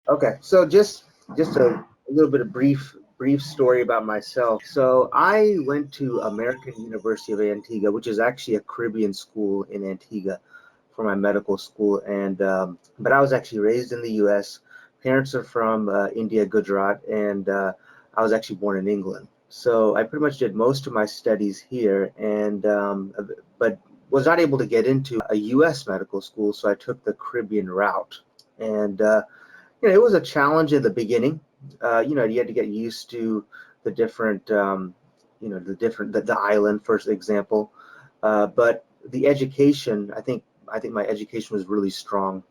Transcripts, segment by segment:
Okay, so just a little bit of brief story about myself. So I went to American University of Antigua, which is actually a Caribbean school in Antigua for my medical school, and but I was actually raised in the U.S. Parents are from India, Gujarat, and I was actually born in England. So I pretty much did most of my studies here, and but was not able to get into a U.S. medical school, so I took the Caribbean route, and it was a challenge in the beginning. You had to get used to the different, the island, for example. But the education, I think my education was really strong.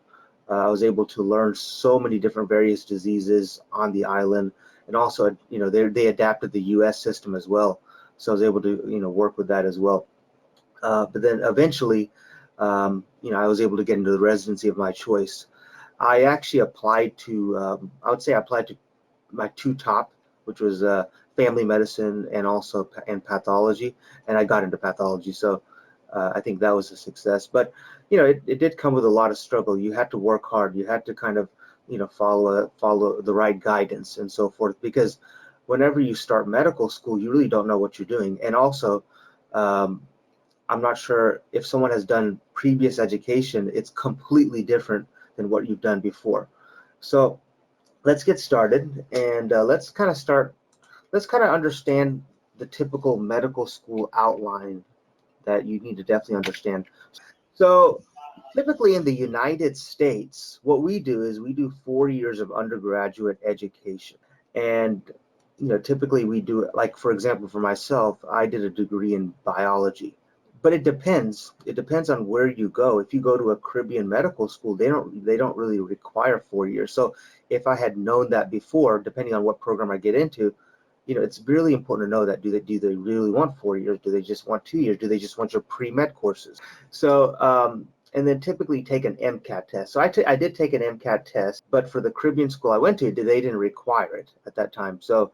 I was able to learn so many different various diseases on the island, and also, they adapted the U.S. system as well, so I was able to, work with that as well. But then eventually, I was able to get into the residency of my choice. I actually applied to, I would say I applied to my two top, which was family medicine and also and pathology, and I got into pathology. So I think that was a success. But it did come with a lot of struggle. You had to work hard. You had to kind of follow the right guidance and so forth, because whenever you start medical school, you really don't know what you're doing. And also, um, I'm not sure if someone has done previous education, it's completely different than what you've done before. So let's get started, and let's kind of understand the typical medical school outline that you need to definitely understand. So typically in the United States, what we do is we do 4 years of undergraduate education. And typically we do it, like, for example, for myself, I did a degree in biology. But it depends on where you go. If you go to a Caribbean medical school, they don't really require 4 years. So if I had known that before, depending on what program I get into, it's really important to know that do they really want 4 years? Do they just want 2 years? Do they just want your pre-med courses? So and then typically take an MCAT test. So I did take an MCAT test, but for the Caribbean school I went to, they didn't require it at that time. So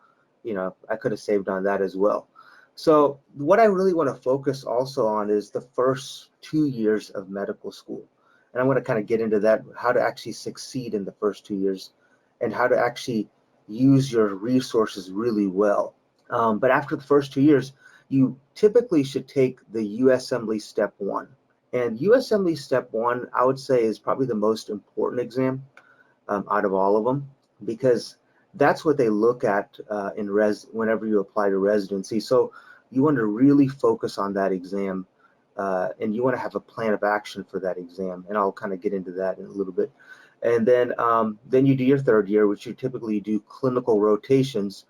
I could have saved on that as well. So what I really want to focus also on is the first 2 years of medical school. And I'm going to kind of get into that, how to actually succeed in the first 2 years and how to actually use your resources really well. But after the first 2 years, you typically should take the USMLE Step 1. And USMLE Step 1, I would say, is probably the most important exam out of all of them, because that's what they look at whenever you apply to residency. So you want to really focus on that exam, and you want to have a plan of action for that exam. And I'll kind of get into that in a little bit. And then you do your third year, which you typically do clinical rotations.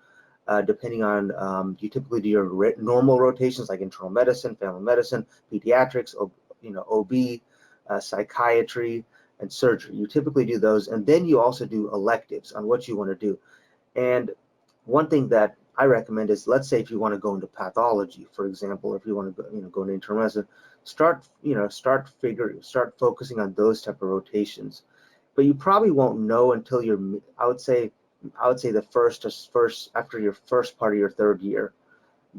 Depending on, you typically do your normal rotations like internal medicine, family medicine, pediatrics, OB, psychiatry, and surgery. You typically do those, and then you also do electives on what you want to do. And one thing that I recommend is, let's say if you want to go into pathology, for example, if you want to go into internal medicine, start focusing on those type of rotations. But you probably won't know until I would say the first after your first part of your third year,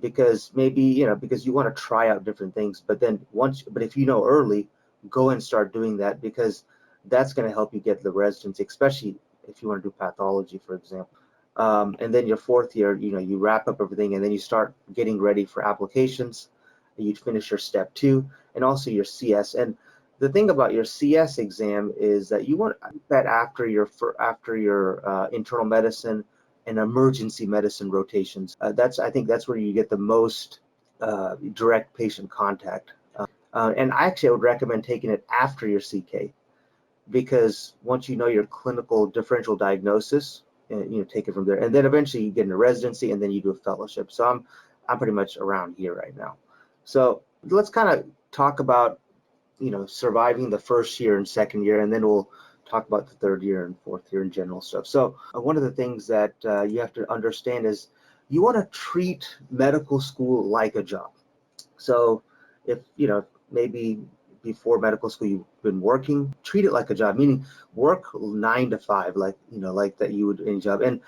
because maybe because you want to try out different things. But if you know early, go and start doing that, because that's going to help you get the residency, especially if you want to do pathology, for example. And then your fourth year, you wrap up everything, and then you start getting ready for applications. You finish your step 2 and also your CS. And the thing about your CS exam is that you want that after your internal medicine and emergency medicine rotations. I think that's where you get the most direct patient contact. And I would recommend taking it after your CK, because once you know your clinical differential diagnosis, take it from there, and then eventually you get into residency, and then you do a fellowship. So I'm pretty much around here right now. So let's kind of talk about surviving the first year and second year, and then we'll talk about the third year and fourth year and general stuff. So one of the things that you have to understand is you want to treat medical school like a job. So if maybe before medical school you've been working, treat it like a job, meaning work 9 to 5, like that you would any job. And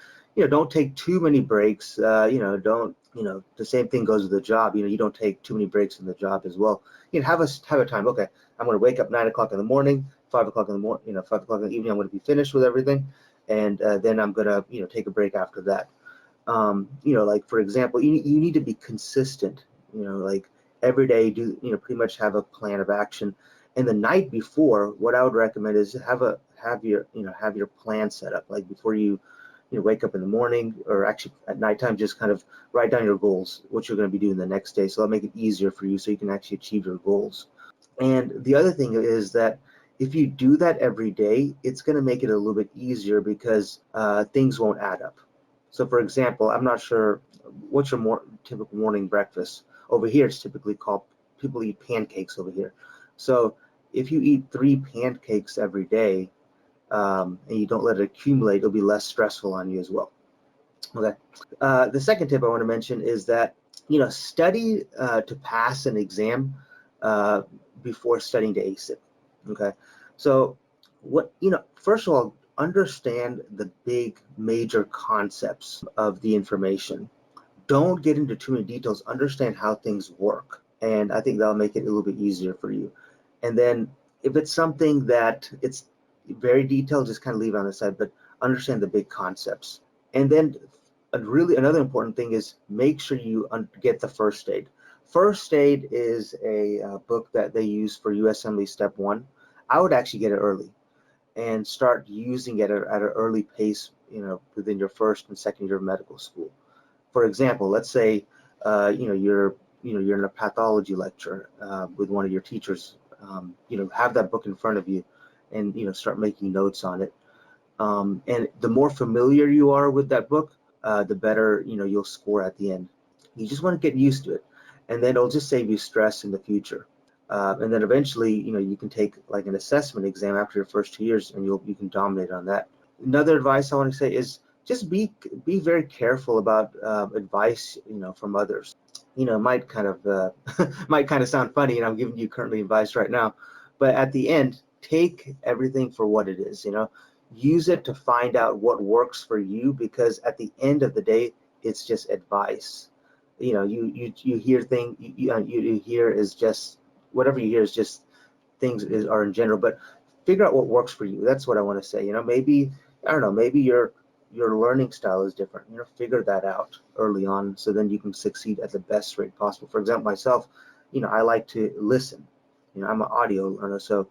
don't take too many breaks. Don't the same thing goes with the job. You don't take too many breaks in the job as well. Have a time. Okay, I'm going to wake up 9 o'clock in the morning, 5 o'clock in the morning, 5 o'clock in the evening, I'm going to be finished with everything. and then I'm gonna take a break after that. Like for example, you need to be consistent. Like every day, pretty much have a plan of action. And the night before, what I would recommend is have your plan set up. Like before you wake up in the morning, or actually at nighttime, just kind of write down your goals, what you're going to be doing the next day. So that'll make it easier for you, so you can actually achieve your goals. And the other thing is that if you do that every day, it's going to make it a little bit easier, because things won't add up. So for example, I'm not sure what's your typical morning breakfast. Over here, it's typically called, people eat pancakes over here. So if you eat 3 pancakes every day, and you don't let it accumulate, it'll be less stressful on you as well. Okay. The second tip I want to mention is that study to pass an exam before studying to ace it. Okay. So first of all, understand the big major concepts of the information. Don't get into too many details. Understand how things work, and I think that'll make it a little bit easier for you. And then if it's something that it's very detailed, just kind of leave it on the side, but understand the big concepts. And then another important thing is make sure you get the first aid. First aid is a book that they use for USMLE Step 1. I would actually get it early and start using it at an early pace, within your first and second year of medical school. For example, let's say you're in a pathology lecture with one of your teachers. Have that book in front of you, and start making notes on it. And the more familiar you are with that book, the better you'll score at the end. You just want to get used to it, and then it'll just save you stress in the future. And then eventually, you can take like an assessment exam after your first 2 years, and you can dominate on that. Another advice I want to say is just be very careful about advice, from others. Might kind of might kind of sound funny, and I'm giving you currently advice right now, but at the end, take everything for what it is. Use it to find out what works for you, because at the end of the day, it's just advice. You hear things, you hear is just whatever you hear is just things are in general, but figure out what works for you. That's what I want to say. Maybe, I don't know, maybe your learning style is different. Figure that out early on, so then you can succeed at the best rate possible. For example, myself, I like to listen. I'm an audio learner, so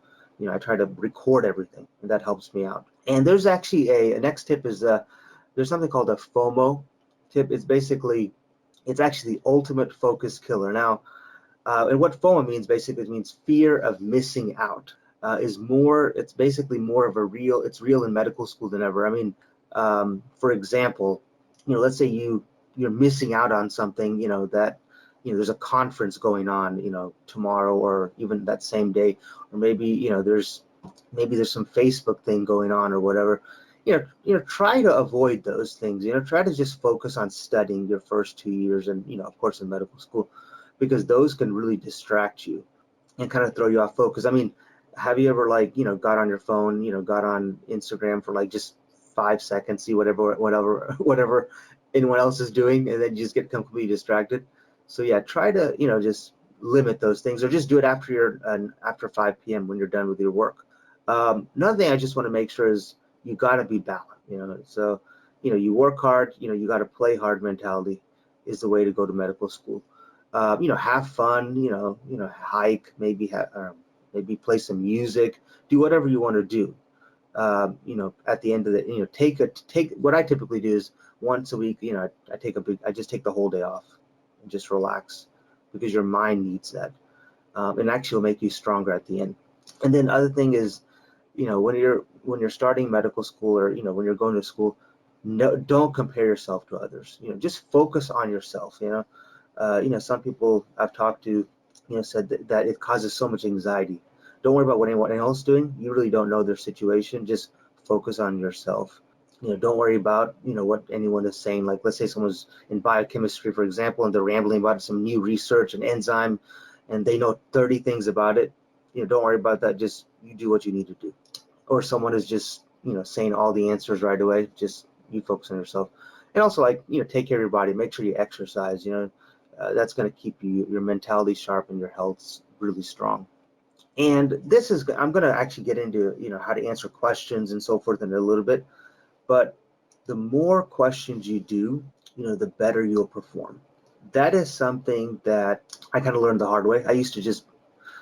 I try to record everything, and that helps me out. And there's actually a next tip is there's something called a FOMO tip. It's actually the ultimate focus killer. Now, and what FOMO means, basically, it means fear of missing out. It's basically more of it's real in medical school than ever. I mean, for example, let's say you're missing out on something, that, there's a conference going on, tomorrow or even that same day, or maybe, there's some Facebook thing going on or whatever. Try to avoid those things. Try to just focus on studying your first 2 years, and, of course, in medical school, because those can really distract you and kind of throw you off focus. I mean, have you ever got on your phone, got on Instagram for just 5 seconds, see whatever anyone else is doing, and then you just get completely distracted? So yeah, try to just limit those things, or just do it after 5 p.m. when you're done with your work. Another thing I just want to make sure is you got to be balanced. So you work hard, you got to play hard mentality is the way to go to medical school. Have fun, hike, maybe play some music, do whatever you want to do. At the end of the, take what I typically do is once a week, I just take the whole day off and just relax, because your mind needs that. And actually will make you stronger at the end. And then other thing is, when you're starting medical school, or when you're going to school, don't compare yourself to others. Just focus on yourself. Some people I've talked to, said that it causes so much anxiety. Don't worry about what anyone else is doing. You really don't know their situation. Just focus on yourself. Don't worry about, what anyone is saying. Like, let's say someone's in biochemistry, for example, and they're rambling about some new research and enzyme, and they know 30 things about it. Don't worry about that. Just you do what you need to do. Or someone is just, saying all the answers right away. Just you focus on yourself. And also, take care of your body. Make sure you exercise. That's going to keep your mentality sharp and your health really strong. And I'm going to actually get into, how to answer questions and so forth in a little bit. but the more questions you do, the better you'll perform. That is something that I kind of learned the hard way. I used to just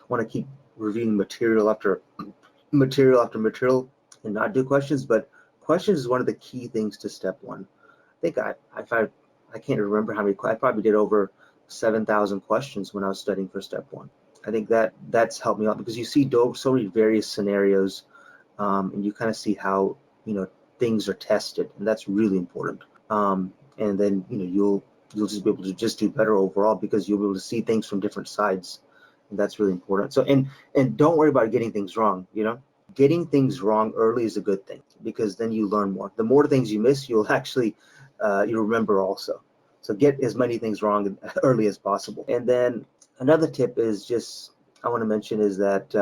want to keep reviewing material after material after material and not do questions, but questions is one of the key things to step one. I think I can't remember how many, I probably did over 7,000 questions when I was studying for step one. I think that's helped me out because you see so many various scenarios, and you kind of see how things are tested, and that's really important. And then you'll just be able to just do better overall because you'll be able to see things from different sides, and that's really important. So and don't worry about getting things wrong. Getting things wrong early is a good thing because then you learn more. The more things you miss, you'll actually you'll remember also. So get as many things wrong early as possible. And then another tip is just I want to mention is that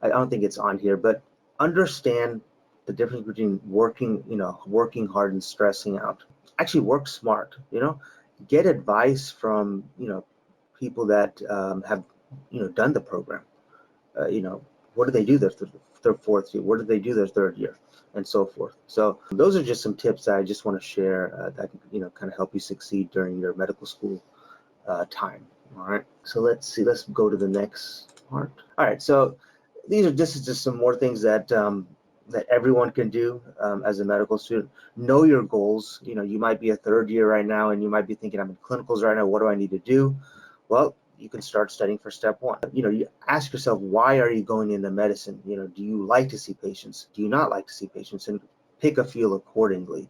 I don't think it's on here, but understand the difference between working hard and stressing out. Actually work smart. Get advice from people that have done the program. What do they do their fourth year? What do they do their third year? And so forth. So those are just some tips that I just want to share that kind of help you succeed during your medical school time. All right. So let's go to the next part. All right. So these are just some more things that that everyone can do as a medical student. Know your goals. You might be a third year right now, and you might be thinking, I'm in clinicals right now. What do I need to do? Well, you can start studying for step one. You ask yourself, why are you going into medicine? Do you like to see patients? Do you not like to see patients? And pick a field accordingly.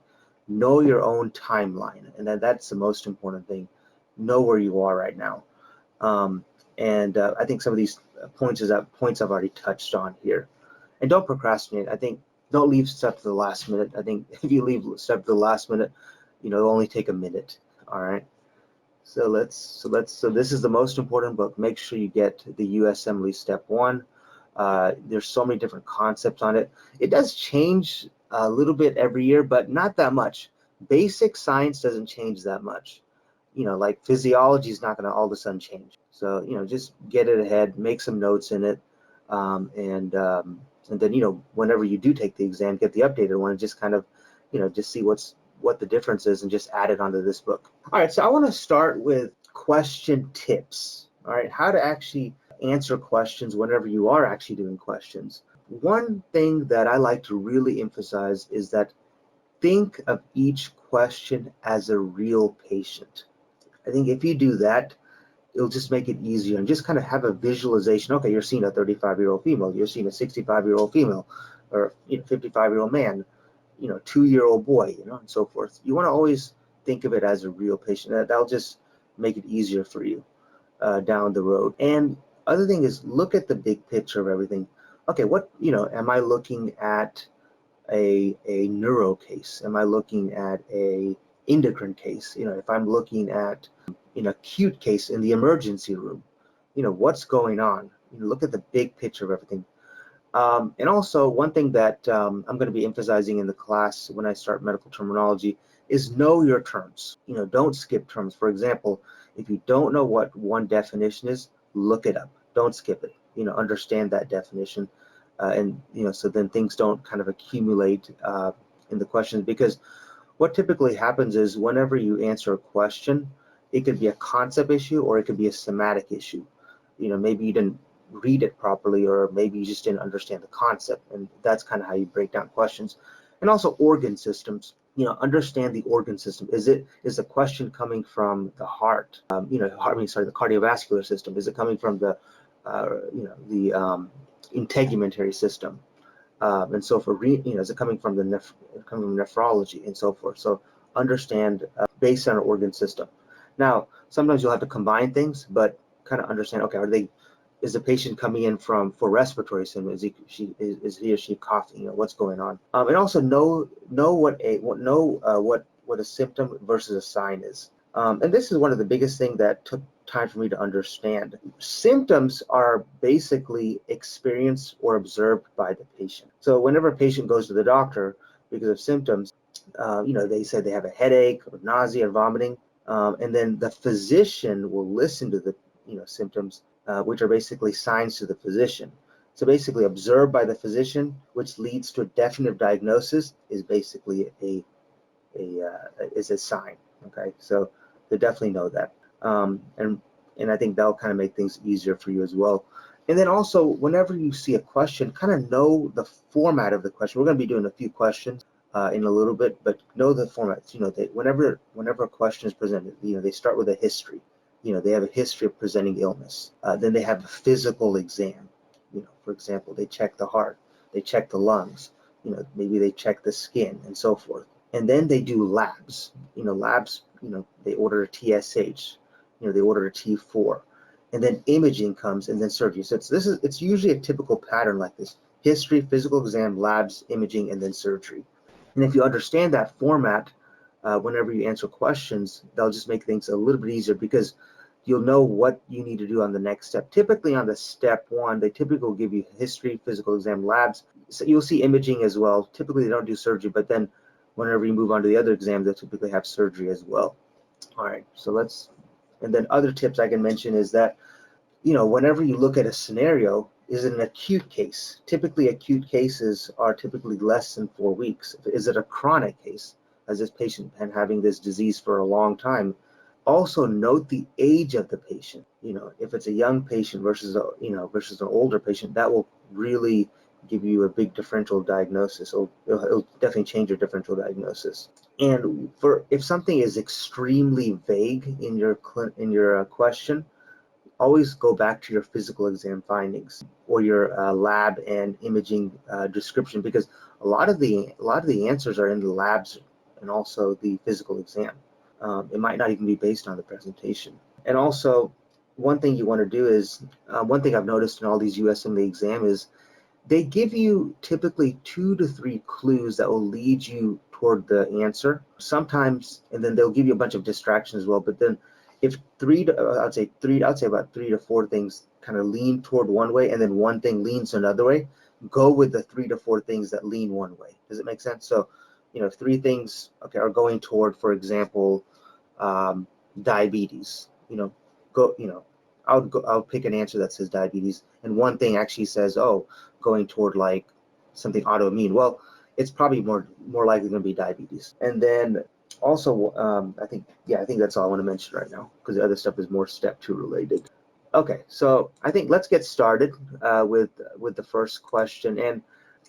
Know your own timeline, and that's the most important thing. Know where you are right now. I think some of these points I've already touched on here. And don't procrastinate. I think don't leave stuff to the last minute. I think if you leave stuff to the last minute, it'll only take a minute. All right. So this is the most important book. Make sure you get the USMLE Step 1. There's so many different concepts on it. It does change a little bit every year, but not that much. Basic science doesn't change that much. Like physiology is not going to all of a sudden change. So, just get it ahead, make some notes in it, and then, whenever you do take the exam, get the updated one and just kind of, just see what the difference is and just add it onto this book. All right, so I want to start with question tips. All right, how to actually answer questions whenever you are actually doing questions. One thing that I like to really emphasize is that think of each question as a real patient. I think if you do that, it'll just make it easier and just kind of have a visualization. Okay, you're seeing a 35-year-old female, you're seeing a 65-year-old female, or 55-year-old man, 2-year-old boy, and so forth. You want to always think of it as a real patient. That'll just make it easier for you down the road. And other thing is look at the big picture of everything. Okay, am I looking at a neuro case? Am I looking at a endocrine case? If I'm looking at an acute case in the emergency room, what's going on? Look at the big picture of everything. And also one thing that I'm going to be emphasizing in the class when I start medical terminology is know your terms. Don't skip terms. For example, if you don't know what one definition is, look it up. Don't skip it. Understand that definition. So then things don't kind of accumulate in the questions, because what typically happens is whenever you answer a question, it could be a concept issue or it could be a somatic issue. Maybe you didn't read it properly, or maybe you just didn't understand the concept, and that's kind of how you break down questions. And also organ systems. Understand the organ system. Is the question coming from the heart? The cardiovascular system. Is it coming from the integumentary system? And so is it coming from nephrology and so forth? So understand based on an organ system. Now, sometimes you'll have to combine things, but kind of understand. Okay, is the patient coming in for respiratory symptoms? Is he or she coughing? What's going on? And also know what a symptom versus a sign is. And this is one of the biggest things that took time for me to understand. Symptoms are basically experienced or observed by the patient. So whenever a patient goes to the doctor because of symptoms, they say they have a headache or nausea or vomiting, and then the physician will listen to the symptoms, which are basically signs to the physician. So basically, observed by the physician, which leads to a definitive diagnosis, is basically is a sign. Okay, so they definitely know that, and I think that'll kind of make things easier for you as well. And then also, whenever you see a question, kind of know the format of the question. We're going to be doing a few questions in a little bit, but know the format. You know, whenever a question is presented, you know, they start with a history. You know, they have a history of presenting illness. Then they have a physical exam. You know, for example, they check the heart, they check the lungs. You know, maybe they check the skin and so forth. And then they do labs. You know, labs. You know, they order a TSH. You know, they order a T4. And then imaging comes, and then surgery. So it's usually a typical pattern like this: history, physical exam, labs, imaging, and then surgery. And if you understand that format, whenever you answer questions, they'll just make things a little bit easier, because you'll know what you need to do on the next step. Typically on the step one, they typically will give you history, physical exam, labs. So you'll see imaging as well. Typically they don't do surgery, but then whenever you move on to the other exams, they typically have surgery as well. All right, so and then other tips I can mention is that, you know, whenever you look at a scenario, is it an acute case? Typically acute cases are typically less than 4 weeks. Is it a chronic case? Has this patient been having this disease for a long time? Also note the age of the patient. You know, if it's a young patient versus versus an older patient, that will really give you a big differential diagnosis. It'll definitely change your differential diagnosis. And if something is extremely vague in your question, always go back to your physical exam findings or your lab and imaging description, because a lot of the answers are in the labs and also the physical exam. It might not even be based on the presentation. And also, one thing you want to do is, one thing I've noticed in all these USMLE exam is they give you typically 2 to 3 clues that will lead you toward the answer. Sometimes, and then they'll give you a bunch of distractions as well. But then, if I'd say about 3 to 4 things kind of lean toward one way, and then one thing leans another way, go with the 3 to 4 things that lean one way. Does it make sense? So, you know, if 3 things, okay, are going toward, for example, diabetes, you know, I'll pick an answer that says diabetes, and one thing actually says, oh, going toward like something autoimmune. Well, it's probably more likely going to be diabetes. And then also, I think that's all I want to mention right now, because the other stuff is more step 2 related. Okay, so I think let's get started with the first question. And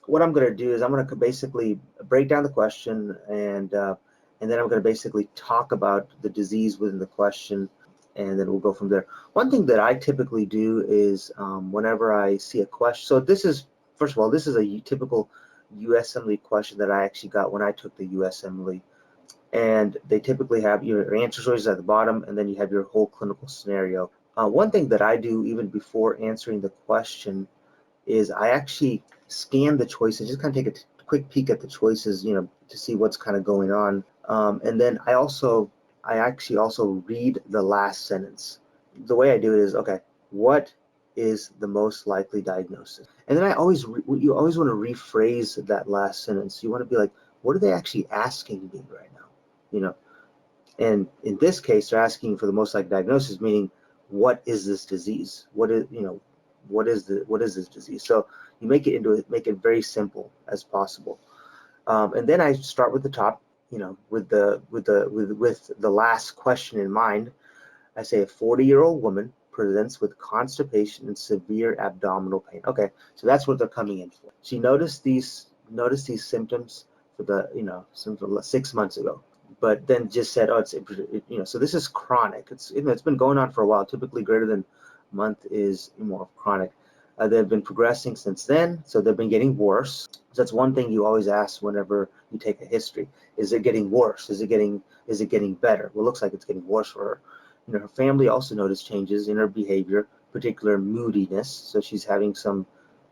what I'm going to do is I'm going to basically break down the question, and then I'm going to basically talk about the disease within the question, and then we'll go from there. One thing that I typically do is whenever I see a question, so first of all, this is a typical USMLE question that I actually got when I took the USMLE. And they typically have your answer choices at the bottom, and then you have your whole clinical scenario. One thing that I do even before answering the question is I actually scan the choices, just kind of take a quick peek at the choices, you know, to see what's kind of going on. And then I actually also read the last sentence. The way I do it is, okay, what is the most likely diagnosis? And then you always want to rephrase that last sentence. You want to be like, what are they actually asking me right now? You know, and in this case, they're asking for the most likely diagnosis, meaning, what is this disease? What is this disease? So you make it very simple as possible. And then I start with the top, you know, with the last question in mind. I say a 40-year-old woman presents with constipation and severe abdominal pain. Okay, so that's what they're coming in for. She noticed these symptoms for 6 months ago, but then just said, oh, so this is chronic. It's been going on for a while. Typically greater than a month is more chronic. They've been progressing since then, so they've been getting worse. So that's one thing you always ask whenever you take a history: is it getting worse? Is it getting better? Well, it looks like it's getting worse for her. You know, her family also noticed changes in her behavior, particular moodiness. So she's having some,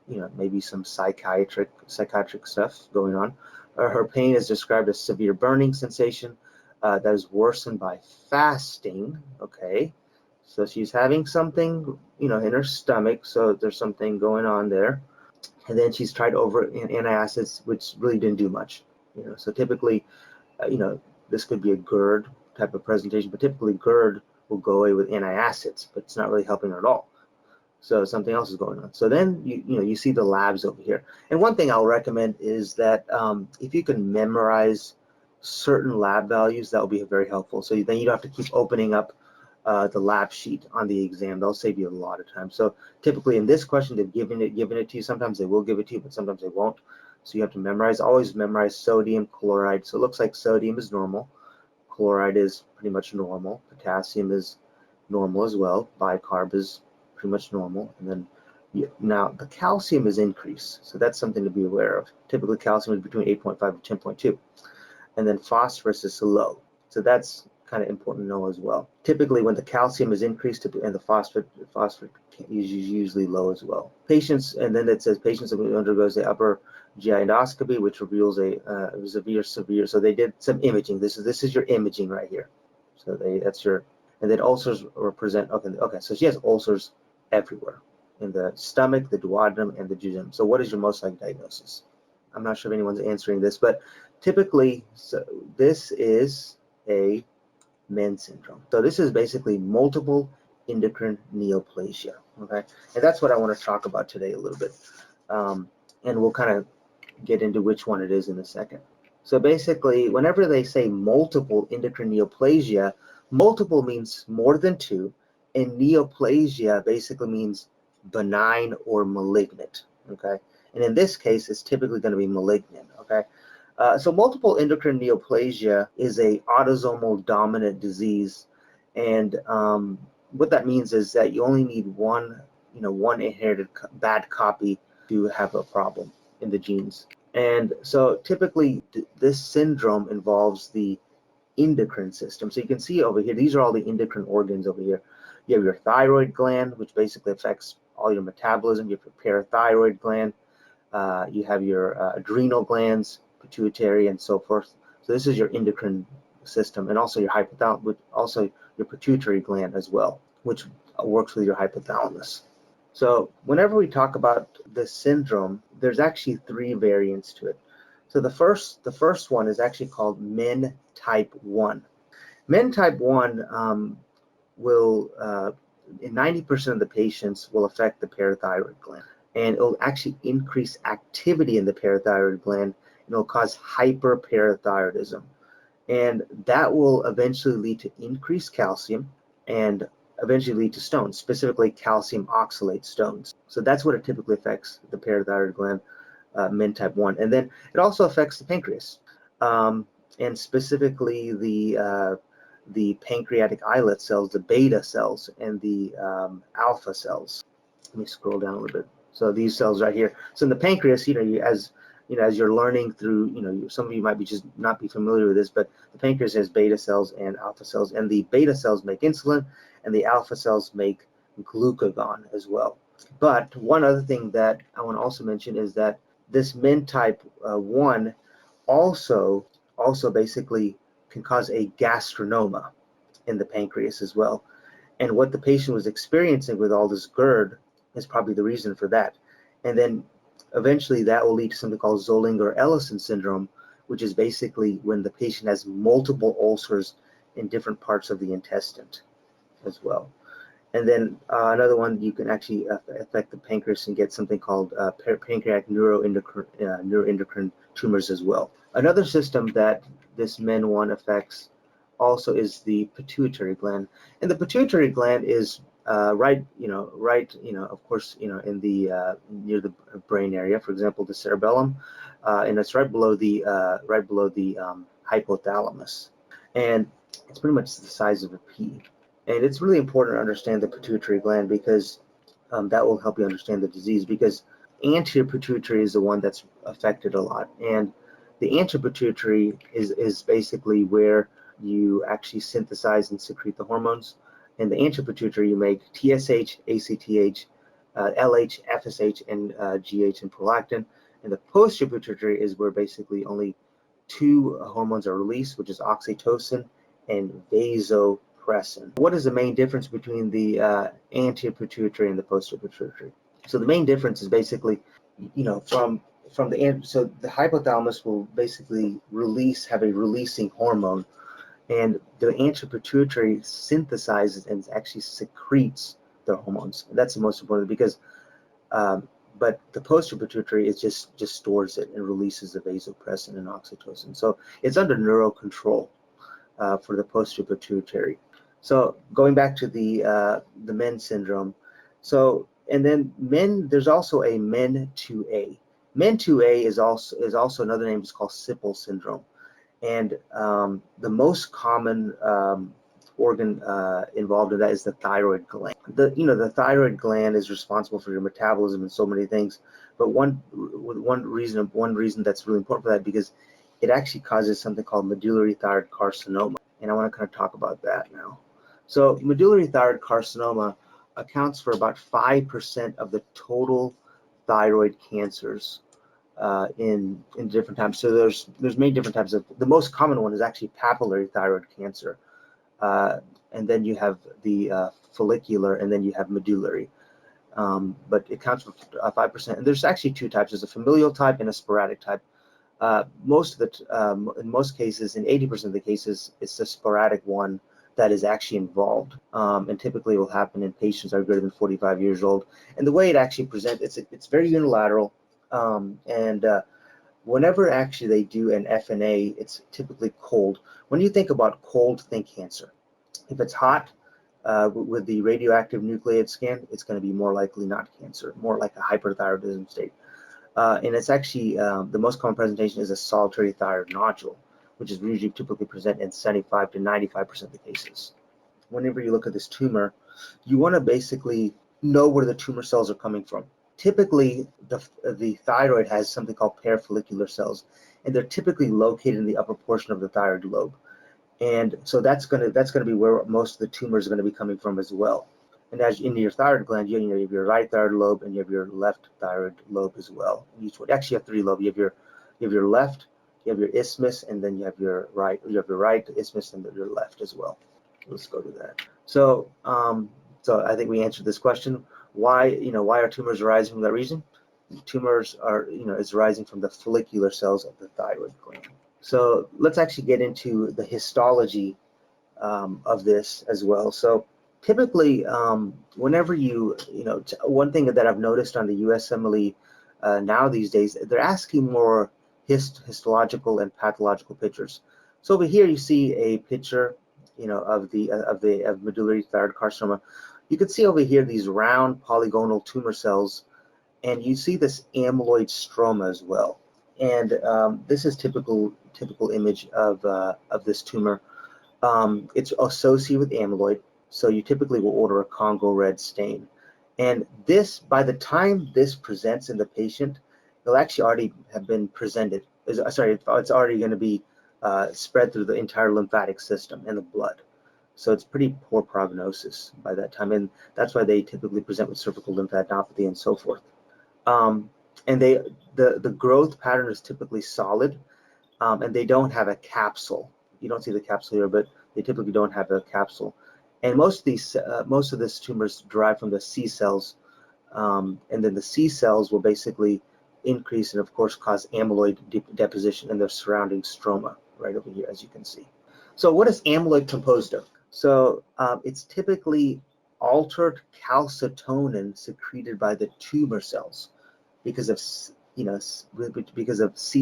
you know, maybe some psychiatric stuff going on. Her pain is described as severe burning sensation that is worsened by fasting. Okay, so she's having something, you know, in her stomach. So there's something going on there. And then she's tried over antacids, which really didn't do much. You know, so typically, you know, this could be a GERD type of presentation, but typically GERD will go away with antacids, but it's not really helping her at all. So something else is going on. So then you see the labs over here. And one thing I'll recommend is that if you can memorize certain lab values, that will be very helpful. So then you don't have to keep opening up the lab sheet on the exam. They'll save you a lot of time. So typically in this question, they've given it to you. Sometimes they will give it to you, but sometimes they won't. So you have to memorize. Always memorize sodium, chloride. So it looks like sodium is normal. Chloride is pretty much normal. Potassium is normal as well. Bicarb is pretty much normal. And then now the calcium is increased. So that's something to be aware of. Typically calcium is between 8.5 and 10.2. And then phosphorus is low. So that's kind of important to know as well. Typically when the calcium is increased and the phosphorus is usually low as well. Patients, and then it says patients undergoes the upper GI endoscopy, which reveals a severe. So they did some imaging. This is your imaging right here. So that's your, and then ulcers represent, okay, so she has ulcers everywhere in the stomach, the duodenum, and the jejunum. So what is your most likely diagnosis? I'm not sure if anyone's answering this, but typically, so this is a Nvme syndrome. So this is basically multiple endocrine neoplasia, okay? And that's what I want to talk about today a little bit. And we'll kind of get into which one it is in a second. So basically, whenever they say multiple endocrine neoplasia, multiple means more than two, and neoplasia basically means benign or malignant, okay? And in this case, it's typically going to be malignant, okay? So multiple endocrine neoplasia is a autosomal dominant disease, and what that means is that you only need one inherited bad copy to have a problem in the genes. And so typically this syndrome involves the endocrine system. So you can see over here, these are all the endocrine organs over here. You have your thyroid gland, which basically affects all your metabolism. You have your parathyroid gland. You have your adrenal glands, pituitary, and so forth. So this is your endocrine system, and also your hypothalamus, also your pituitary gland as well, which works with your hypothalamus. So whenever we talk about this syndrome, there's actually three variants to it. So the first one is actually called Nvme type 1. Nvme type 1 will, in 90% of the patients, will affect the parathyroid gland. And it will actually increase activity in the parathyroid gland, and it will cause hyperparathyroidism. And that will eventually lead to increased calcium and eventually lead to stones, specifically calcium oxalate stones. So that's what it typically affects the parathyroid gland, Nvme type 1. And then it also affects the pancreas, and specifically the pancreatic islet cells, the beta cells, and the alpha cells. Let me scroll down a little bit. So these cells right here. So in the pancreas, as you're learning through, some of you might not be familiar with this, but the pancreas has beta cells and alpha cells, and the beta cells make insulin, and the alpha cells make glucagon as well. But one other thing that I want to also mention is that this Nvme type 1 also basically can cause a gastrinoma in the pancreas as well. And what the patient was experiencing with all this GERD is probably the reason for that. And then eventually that will lead to something called Zollinger-Ellison Syndrome, which is basically when the patient has multiple ulcers in different parts of the intestine as well. And then another one, you can actually affect the pancreas and get something called pancreatic neuroendocrine tumors as well. Another system that this Nvme 1 affects also is the pituitary gland, and the pituitary gland is of course, in the near the brain area. For example, the cerebellum, and it's right below the hypothalamus, and it's pretty much the size of a pea. And it's really important to understand the pituitary gland because that will help you understand the disease, because anterior pituitary is the one that's affected a lot. And the anterior pituitary is basically where you actually synthesize and secrete the hormones. In the anterior pituitary, you make TSH, ACTH, LH, FSH, and GH and prolactin. And the posterior pituitary is where basically only two hormones are released, which is oxytocin and vasopressin. What is the main difference between the anterior pituitary and the posterior pituitary? So the main difference is basically, from so the hypothalamus will basically have a releasing hormone, and the anterior pituitary synthesizes and actually secretes their hormones. That's the most important because, but the posterior pituitary is just stores it and releases the vasopressin and oxytocin. So it's under neural control for the posterior pituitary. So going back to the men syndrome, so and then men, there's also a men 2A. Men 2A is also another name. It's called Usmle syndrome, and the most common organ involved in that is the thyroid gland. The thyroid gland is responsible for your metabolism and so many things, but one reason that's really important for that, because it actually causes something called medullary thyroid carcinoma, and I want to kind of talk about that now. So medullary thyroid carcinoma accounts for about 5% of the total thyroid cancers in different types. So there's many different types of. The most common one is actually papillary thyroid cancer, and then you have the follicular, and then you have medullary. But it counts for 5%. And there's actually two types: there's a familial type and a sporadic type. In most cases, in 80% of the cases, it's the sporadic one that is actually involved, and typically will happen in patients that are greater than 45 years old. And the way it actually presents, it's very unilateral, and whenever actually they do an FNA, it's typically cold. When you think about cold, think cancer. If it's hot, with the radioactive nucleate scan, it's going to be more likely not cancer, more like a hyperthyroidism state. And it's actually, the most common presentation is a solitary thyroid nodule, which is usually typically present in 75 to 95% of the cases. Whenever you look at this tumor, you want to basically know where the tumor cells are coming from. Typically, the thyroid has something called parafollicular cells, and they're typically located in the upper portion of the thyroid lobe. And so that's going to be where most of the tumors are going to be coming from as well. And as in your thyroid gland, you have your right thyroid lobe and you have your left thyroid lobe as well. Each one actually have three lobes. You have your left, you have your isthmus, and then you have your right. You have your right isthmus and your left as well. Let's go to that. So, so I think we answered this question. Why are tumors arising from that region? Tumors are, is rising from the follicular cells of the thyroid gland. So let's actually get into the histology of this as well. So typically, whenever one thing that I've noticed on the USMLE now these days, they're asking more histological and pathological pictures. So over here you see a picture, of medullary thyroid carcinoma. You can see over here these round polygonal tumor cells, and you see this amyloid stroma as well. And this is typical image of this tumor. It's associated with amyloid, so you typically will order a Congo red stain. And this, by the time this presents in the patient, it'll actually already have been presented. It's already going to be spread through the entire lymphatic system and the blood. So it's pretty poor prognosis by that time, and that's why they typically present with cervical lymphadenopathy and so forth. And the growth pattern is typically solid, and they don't have a capsule. You don't see the capsule here, but they typically don't have a capsule. And most of this tumors derive from the C cells, and then the C cells will basically increase and of course cause amyloid deposition in the surrounding stroma right over here, as you can see. So what is amyloid composed of? So it's typically altered calcitonin secreted by the tumor cells because of C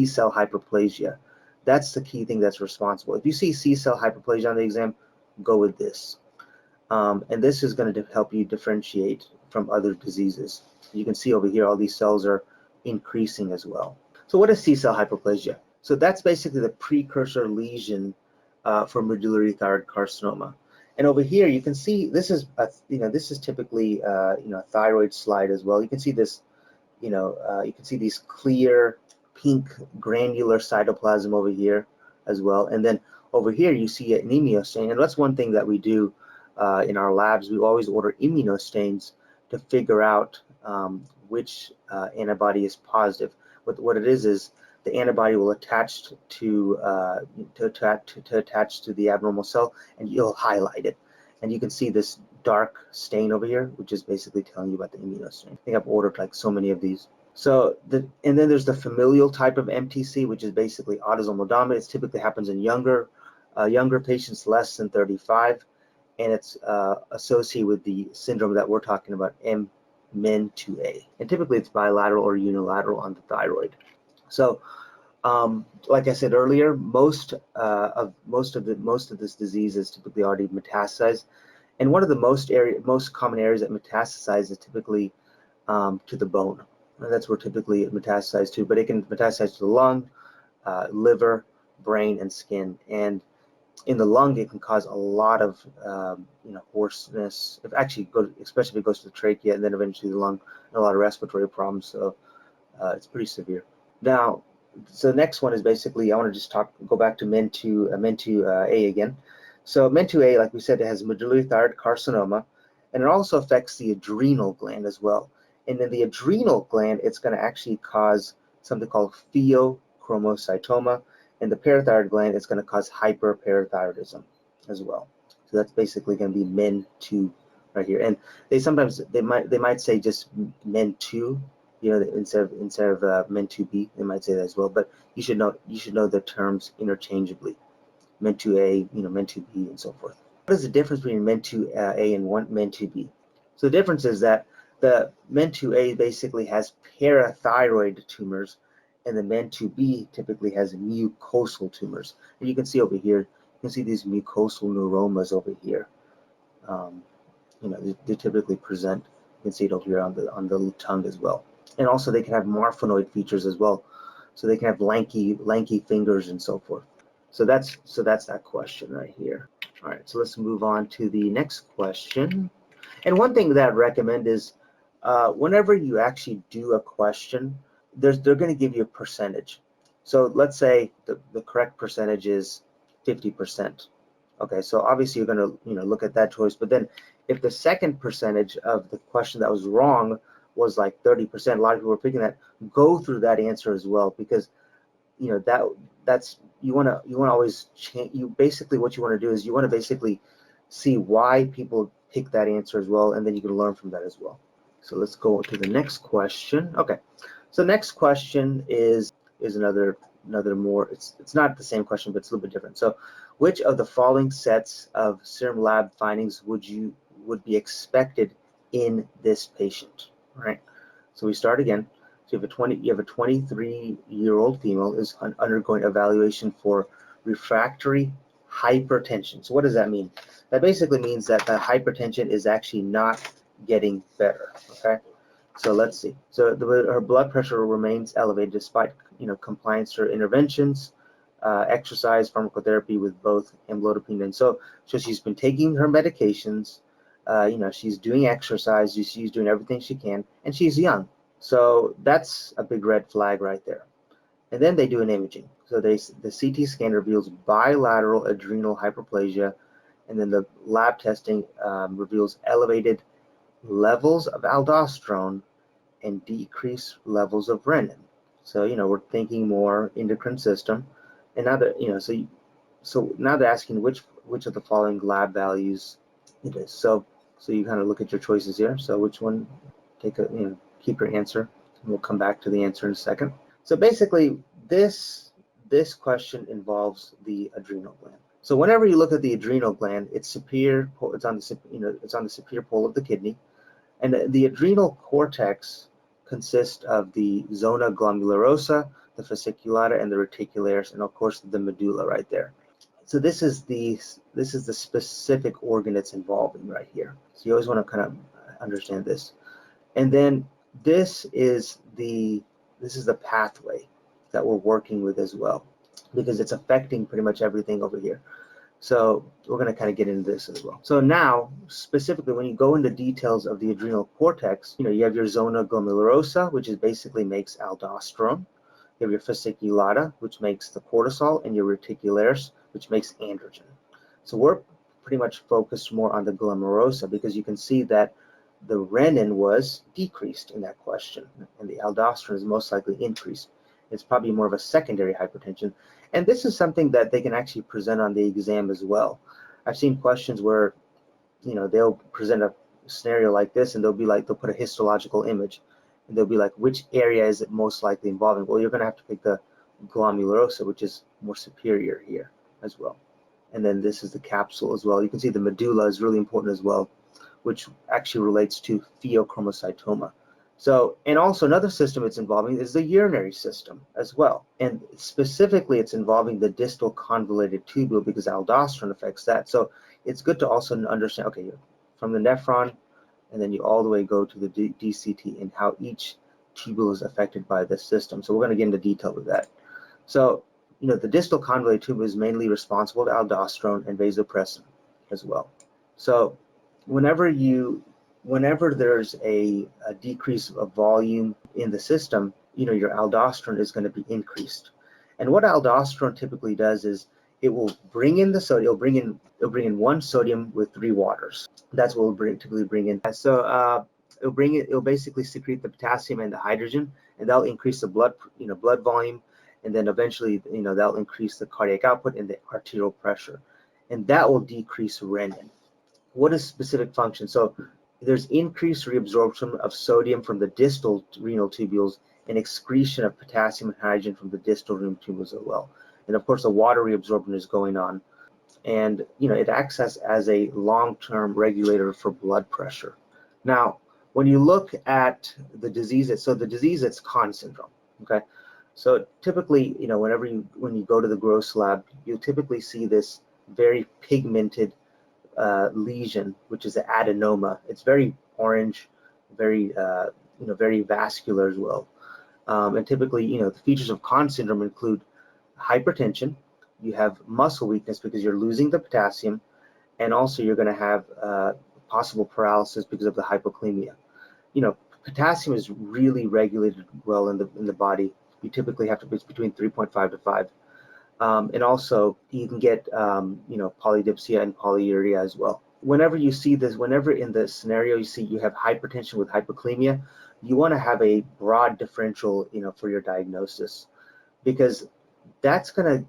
cell hyperplasia. That's the key thing that's responsible. If you see C cell hyperplasia on the exam, go with this. And this is going to help you differentiate from other diseases. You can see over here all these cells are increasing as well. So what is C cell hyperplasia? So that's basically the precursor lesion for medullary thyroid carcinoma. And over here you can see this is typically a thyroid slide as well. You can see this, you can see these clear pink granular cytoplasm over here as well. And then over here you see an immunostain, and that's one thing that we do in our labs. We always order immunostains to figure out which antibody is positive. What it is the antibody will attach to the abnormal cell, and you'll highlight it, and you can see this dark stain over here, which is basically telling you about the immunostain. I think I've ordered like so many of these. So and then there's the familial type of MTC, which is basically autosomal dominant. It typically happens in younger patients less than 35, and it's associated with the syndrome that we're talking about, MEN2A. And typically it's bilateral or unilateral on the thyroid. So like I said earlier, most of this disease is typically already metastasized, and one of the most common areas that metastasize is typically to the bone. And that's where typically it metastasizes to, but it can metastasize to the lung, liver, brain, and skin. And in the lung, it can cause a lot of hoarseness. Especially if it goes to the trachea and then eventually the lung, and a lot of respiratory problems. So it's pretty severe. Now, so the next one is basically, I want to just go back to MEN2A again. So MEN2A, like we said, it has medullary thyroid carcinoma, and it also affects the adrenal gland as well. And in the adrenal gland, it's going to actually cause something called Pheochromocytoma, and the parathyroid gland is going to cause hyperparathyroidism as well. So that's basically going to be MEN2 right here. And they might say just MEN2, instead of MEN2B, they might say that as well. But you should know the terms interchangeably, MEN2A, MEN2B, and so forth. What is the difference between MEN2A and MEN2B? So the difference is that the MEN2A basically has parathyroid tumors, and the MEN2B typically has mucosal tumors. And you can see over here, you can see these mucosal neuromas over here. They typically present. You can see it over here on the tongue as well. And also they can have marfanoid features as well. So they can have lanky fingers and so forth. So that's that question right here. All right, so let's move on to the next question. And one thing that I'd recommend is whenever you actually do a question, they're going to give you a percentage. So let's say the correct percentage is 50%. Okay, so obviously you're going to look at that choice. But then if the second percentage of the question that was wrong was like 30%, a lot of people were picking that, go through that answer as well, because that's you want to always change. Basically what you want to do is you want to basically see why people pick that answer as well, and then you can learn from that as well. So let's go to the next question. Okay, so next question is another more, it's not the same question, but it's a little bit different. So which of the following sets of serum lab findings would be expected in this patient? All right, so we start again. So you have a 23-year-old female is undergoing evaluation for refractory hypertension. So what does that mean? That basically means that the hypertension is actually not getting better. Okay, so let's see. So her blood pressure remains elevated despite compliance to her interventions, exercise, pharmacotherapy with both amlodipine, and so she's been taking her medications. She's doing exercise. She's doing everything she can, and she's young. So that's a big red flag right there. And then they do an imaging. So the CT scan reveals bilateral adrenal hyperplasia, and then the lab testing reveals elevated levels of aldosterone and decreased levels of renin. So we're thinking more endocrine system, and now that so now they're asking which of the following lab values it is. So you kind of look at your choices here. So which one? Keep your answer, and we'll come back to the answer in a second. So basically, this question involves the adrenal gland. So whenever you look at the adrenal gland, it's on the superior pole of the kidney, and the adrenal cortex consists of the zona glomerulosa, the fasciculata, and the reticularis, and of course the medulla right there. So this is the specific organ it's involved in right here. So you always want to kind of understand this. And then this is the pathway that we're working with as well, because it's affecting pretty much everything over here. So we're going to kind of get into this as well. So now, specifically, when you go into details of the adrenal cortex, you have your zona glomerulosa, which basically makes aldosterone. You have your fasciculata, which makes the cortisol, and your reticularis, which makes androgen. So we're pretty much focused more on the glomerulosa, because you can see that the renin was decreased in that question, and the aldosterone is most likely increased. It's probably more of a secondary hypertension. And this is something that they can actually present on the exam as well. I've seen questions where, they'll present a scenario like this, and they'll put a histological image, and they'll be like, which area is it most likely involving? Well, you're going to have to pick the glomerulosa, which is more superior here as well. and then this is the capsule as well. You can see the medulla is really important as well, which actually relates to pheochromocytoma. So, and also another system it's involving is the urinary system as well. And specifically, it's involving the distal convoluted tubule because aldosterone affects that. So it's good to also understand, okay, from the nephron, and then you all the way go to the DCT and how each tubule is affected by this system. So we're going to get into detail with that. So, the distal convoluted tubule is mainly responsible to aldosterone and vasopressin as well. So whenever there's a decrease of volume in the system, your aldosterone is going to be increased. And what aldosterone typically does is it will bring in the sodium. It'll bring in one sodium with 3 waters. That's what it'll typically bring in. So it'll basically secrete the potassium and the hydrogen, and that'll increase the blood volume, and then eventually that'll increase the cardiac output and the arterial pressure, and that will decrease renin. What is specific function? So there's increased reabsorption of sodium from the distal renal tubules and excretion of potassium and hydrogen from the distal renal tubules as well. And of course, the water reabsorption is going on, and it acts as a long-term regulator for blood pressure. Now, when you look at the disease, the disease, it's Conn syndrome. Okay, so typically, when you go to the gross lab, you'll typically see this very pigmented lesion, which is an adenoma. It's very orange, very very vascular as well. And typically, the features of Conn syndrome include hypertension. You have muscle weakness because you're losing the potassium, and also you're going to have possible paralysis because of the hypokalemia. Potassium is really regulated well in the body. You typically have to be between 3.5 to 5. And also you can get polydipsia and polyuria as well. Whenever you see this, whenever in the scenario you have hypertension with hypokalemia, you want to have a broad differential for your diagnosis, because that's gonna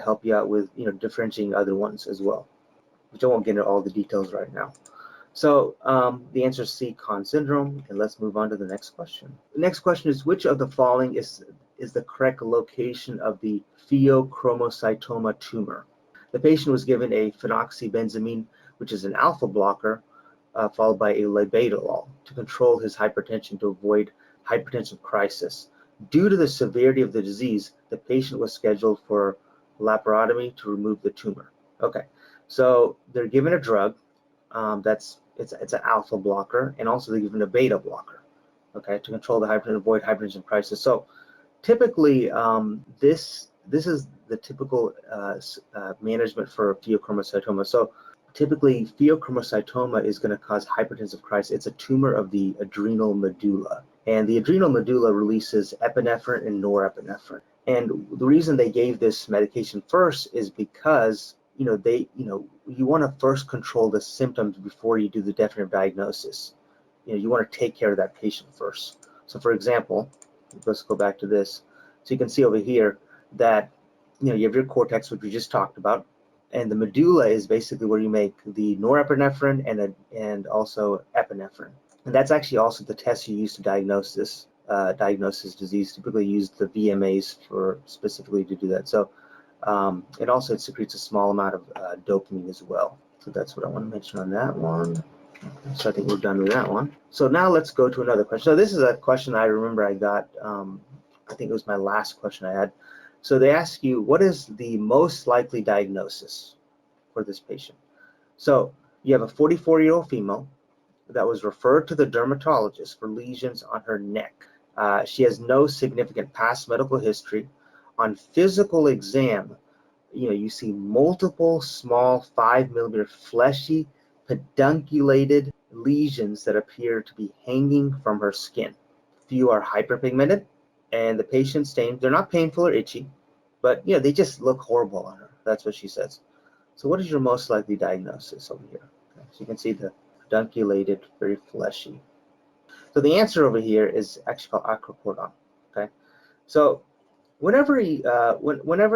help you out with differentiating other ones as well, which I won't get into all the details right now. So the answer is C, Conn syndrome, and let's move on to the next question. The next question is, which of the following is the correct location of the pheochromocytoma tumor? The patient was given a phenoxybenzamine, which is an alpha blocker, followed by a labetalol to control his hypertension to avoid hypertensive crisis. Due to the severity of the disease, the patient was scheduled for laparotomy to remove the tumor. Okay, so they're given a drug it's an alpha blocker, and also they're given a beta blocker, okay, to control the hypertension, avoid hypertension crisis. So typically, this is the typical management for pheochromocytoma. So typically, pheochromocytoma is going to cause hypertensive crisis. It's a tumor of the adrenal medulla, and the adrenal medulla releases epinephrine and norepinephrine. And the reason they gave this medication first is because you want to first control the symptoms before you do the definitive diagnosis. You want to take care of that patient first. So for example, let's go back to this. So you can see over here that you have your cortex, which we just talked about, and the medulla is basically where you make the norepinephrine and also epinephrine. And that's actually also the test you use to diagnose this disease. Typically use the VMAs specifically to do that. So it also secretes a small amount of dopamine as well. So that's what I want to mention on that one. So I think we're done with that one. So now let's go to another question. So this is a question I remember I got, I think it was my last question I had. So they ask you, what is the most likely diagnosis for this patient? So you have a 44-year-old female that was referred to the dermatologist for lesions on her neck. She has no significant past medical history. On physical exam, you see multiple small 5-millimeter fleshy pedunculated lesions that appear to be hanging from her skin. Few are hyperpigmented, and the patient's stains, they're not painful or itchy, but they just look horrible on her. That's what she says. So what is your most likely diagnosis over here? Okay, so you can see the pedunculated, very fleshy. So the answer over here is actually called acrocordon. Okay, so whenever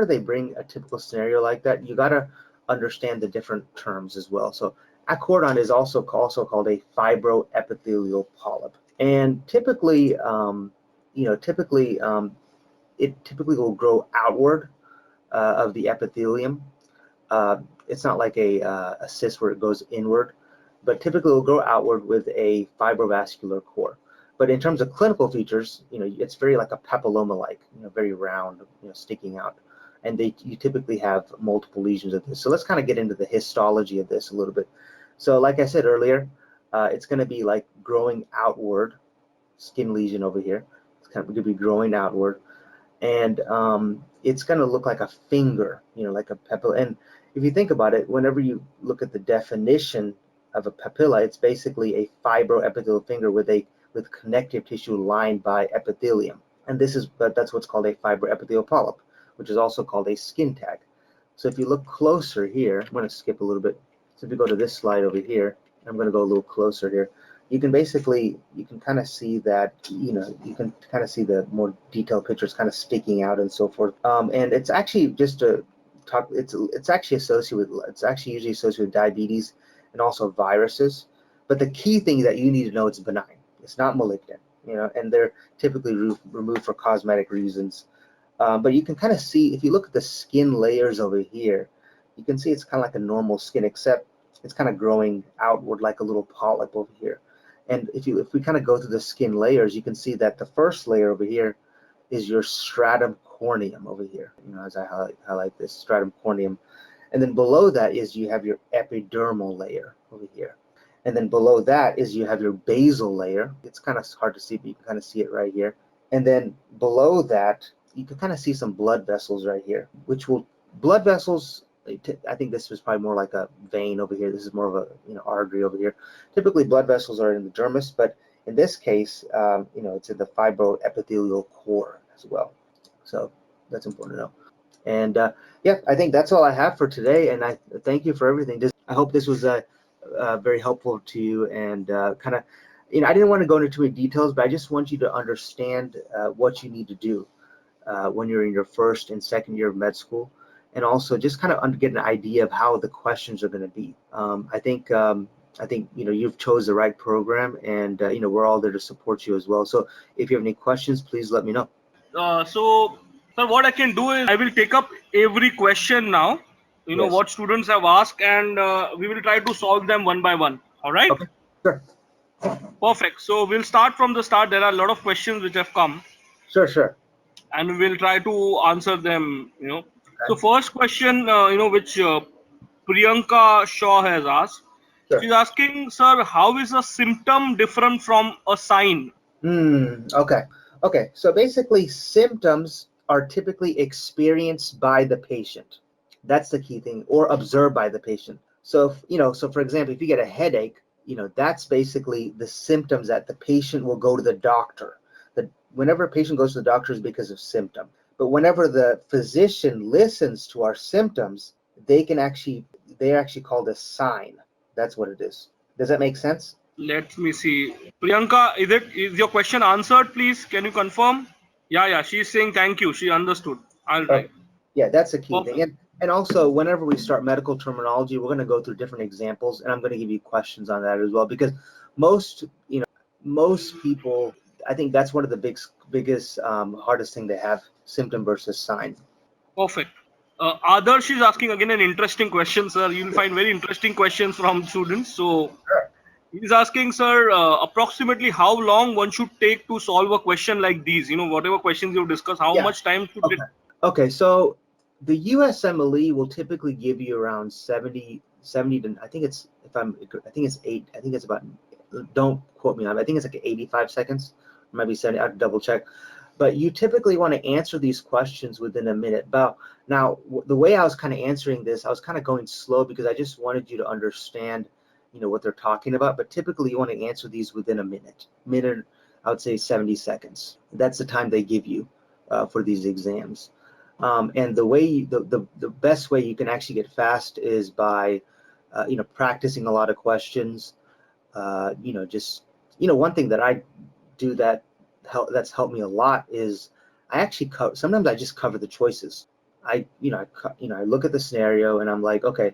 they bring a typical scenario like that, you got to understand the different terms as well. So acrocordon is also called a fibroepithelial polyp, and typically, it typically will grow outward of the epithelium, It's not like a cyst where it goes inward, but typically it will grow outward with a fibrovascular core. But in terms of clinical features, it's very like a papilloma-like, very round, sticking out. And you typically have multiple lesions of this. So let's kind of get into the histology of this a little bit. So like I said earlier, it's going to be like growing outward, skin lesion over here. It's kind of going to be growing outward. And it's going to look like a finger, like a papilla. And if you think about it, whenever you look at the definition of a papilla, it's basically a fibroepithelial finger with connective tissue lined by epithelium. And that's what's called a fibroepithelial polyp, which is also called a skin tag. So if you look closer here, I'm going to skip a little bit. So if you go to this slide over here, I'm going to go a little closer here. You can kind of see that, you can kind of see the more detailed pictures kind of sticking out and so forth. And it's actually just it's actually usually associated with diabetes and also viruses. But the key thing that you need to know, it's benign. It's not malignant, and they're typically removed for cosmetic reasons. But you can kind of see, if you look at the skin layers over here, you can see it's kind of like a normal skin, except it's kind of growing outward like a little polyp over here. And if we kind of go through the skin layers, you can see that the first layer over here is your stratum corneum over here, as I highlight this stratum corneum. And then below that is you have your epidermal layer over here. And then below that is you have your basal layer. It's kind of hard to see, but you can kind of see it right here. And then below that, you can kind of see some blood vessels right here, blood vessels, I think this is probably more like a vein over here. This is more of a artery over here. Typically blood vessels are in the dermis, but in this case, it's in the fibroepithelial core as well. So that's important to know. And yeah, I think that's all I have for today. And I thank you for everything. I hope this was very helpful to you. And kind of, I didn't want to go into too many details, but I just want you to understand what you need to do when you're in your first and second year of med school. And also just kind of get an idea of how the questions are going to be. I think you've chose the right program, and we're all there to support you as well. So if you have any questions, please let me know. So, sir, what I can do is I will take up every question now. Yes. What students have asked, and we will try to solve them one by one. All right? Okay. Sure. Perfect. So we'll start from the start. There are a lot of questions which have come. Sure. And we'll try to answer them. Okay. So first question, which Priyanka Shaw has asked. Sure. She's asking, sir, how is a symptom different from a sign? Okay. So basically, symptoms are typically experienced by the patient. That's the key thing, or observed by the patient. So, so for example, if you get a headache, that's basically the symptoms that the patient will go to the doctor. Whenever a patient goes to the doctor is because of symptom. But whenever the physician listens to our symptoms, they're actually called a sign. That's what it is. Does that make sense? Let me see. Priyanka, is your question answered, please? Can you confirm? Yeah, she's saying thank you. She understood. I'll try. Yeah, that's a key Perfect. thing. And also, whenever we start medical terminology, we're going to go through different examples, and I'm going to give you questions on that as well, because most people, I think that's one of the biggest, hardest thing to have, symptom versus sign. Perfect. Adarsh is asking again an interesting question, sir. You'll find very interesting questions from students. So he's asking, sir, approximately how long one should take to solve a question like these? Whatever questions you discuss, how much time should it? Okay, so the USMLE will typically give you around 70 to, I think it's about, don't quote me on it, I think it's like 85 seconds, it might be 70, I have to double check. But you typically want to answer these questions within a minute. Now, the way I was kind of answering this, I was kind of going slow because I just wanted you to understand, what they're talking about. But typically, you want to answer these within a minute. I would say 70 seconds. That's the time they give you for these exams. And the best way you can actually get fast is by, practicing a lot of questions. One thing that I do that's helped me a lot is I actually sometimes I just cover the choices. I look at the scenario and I'm like, okay,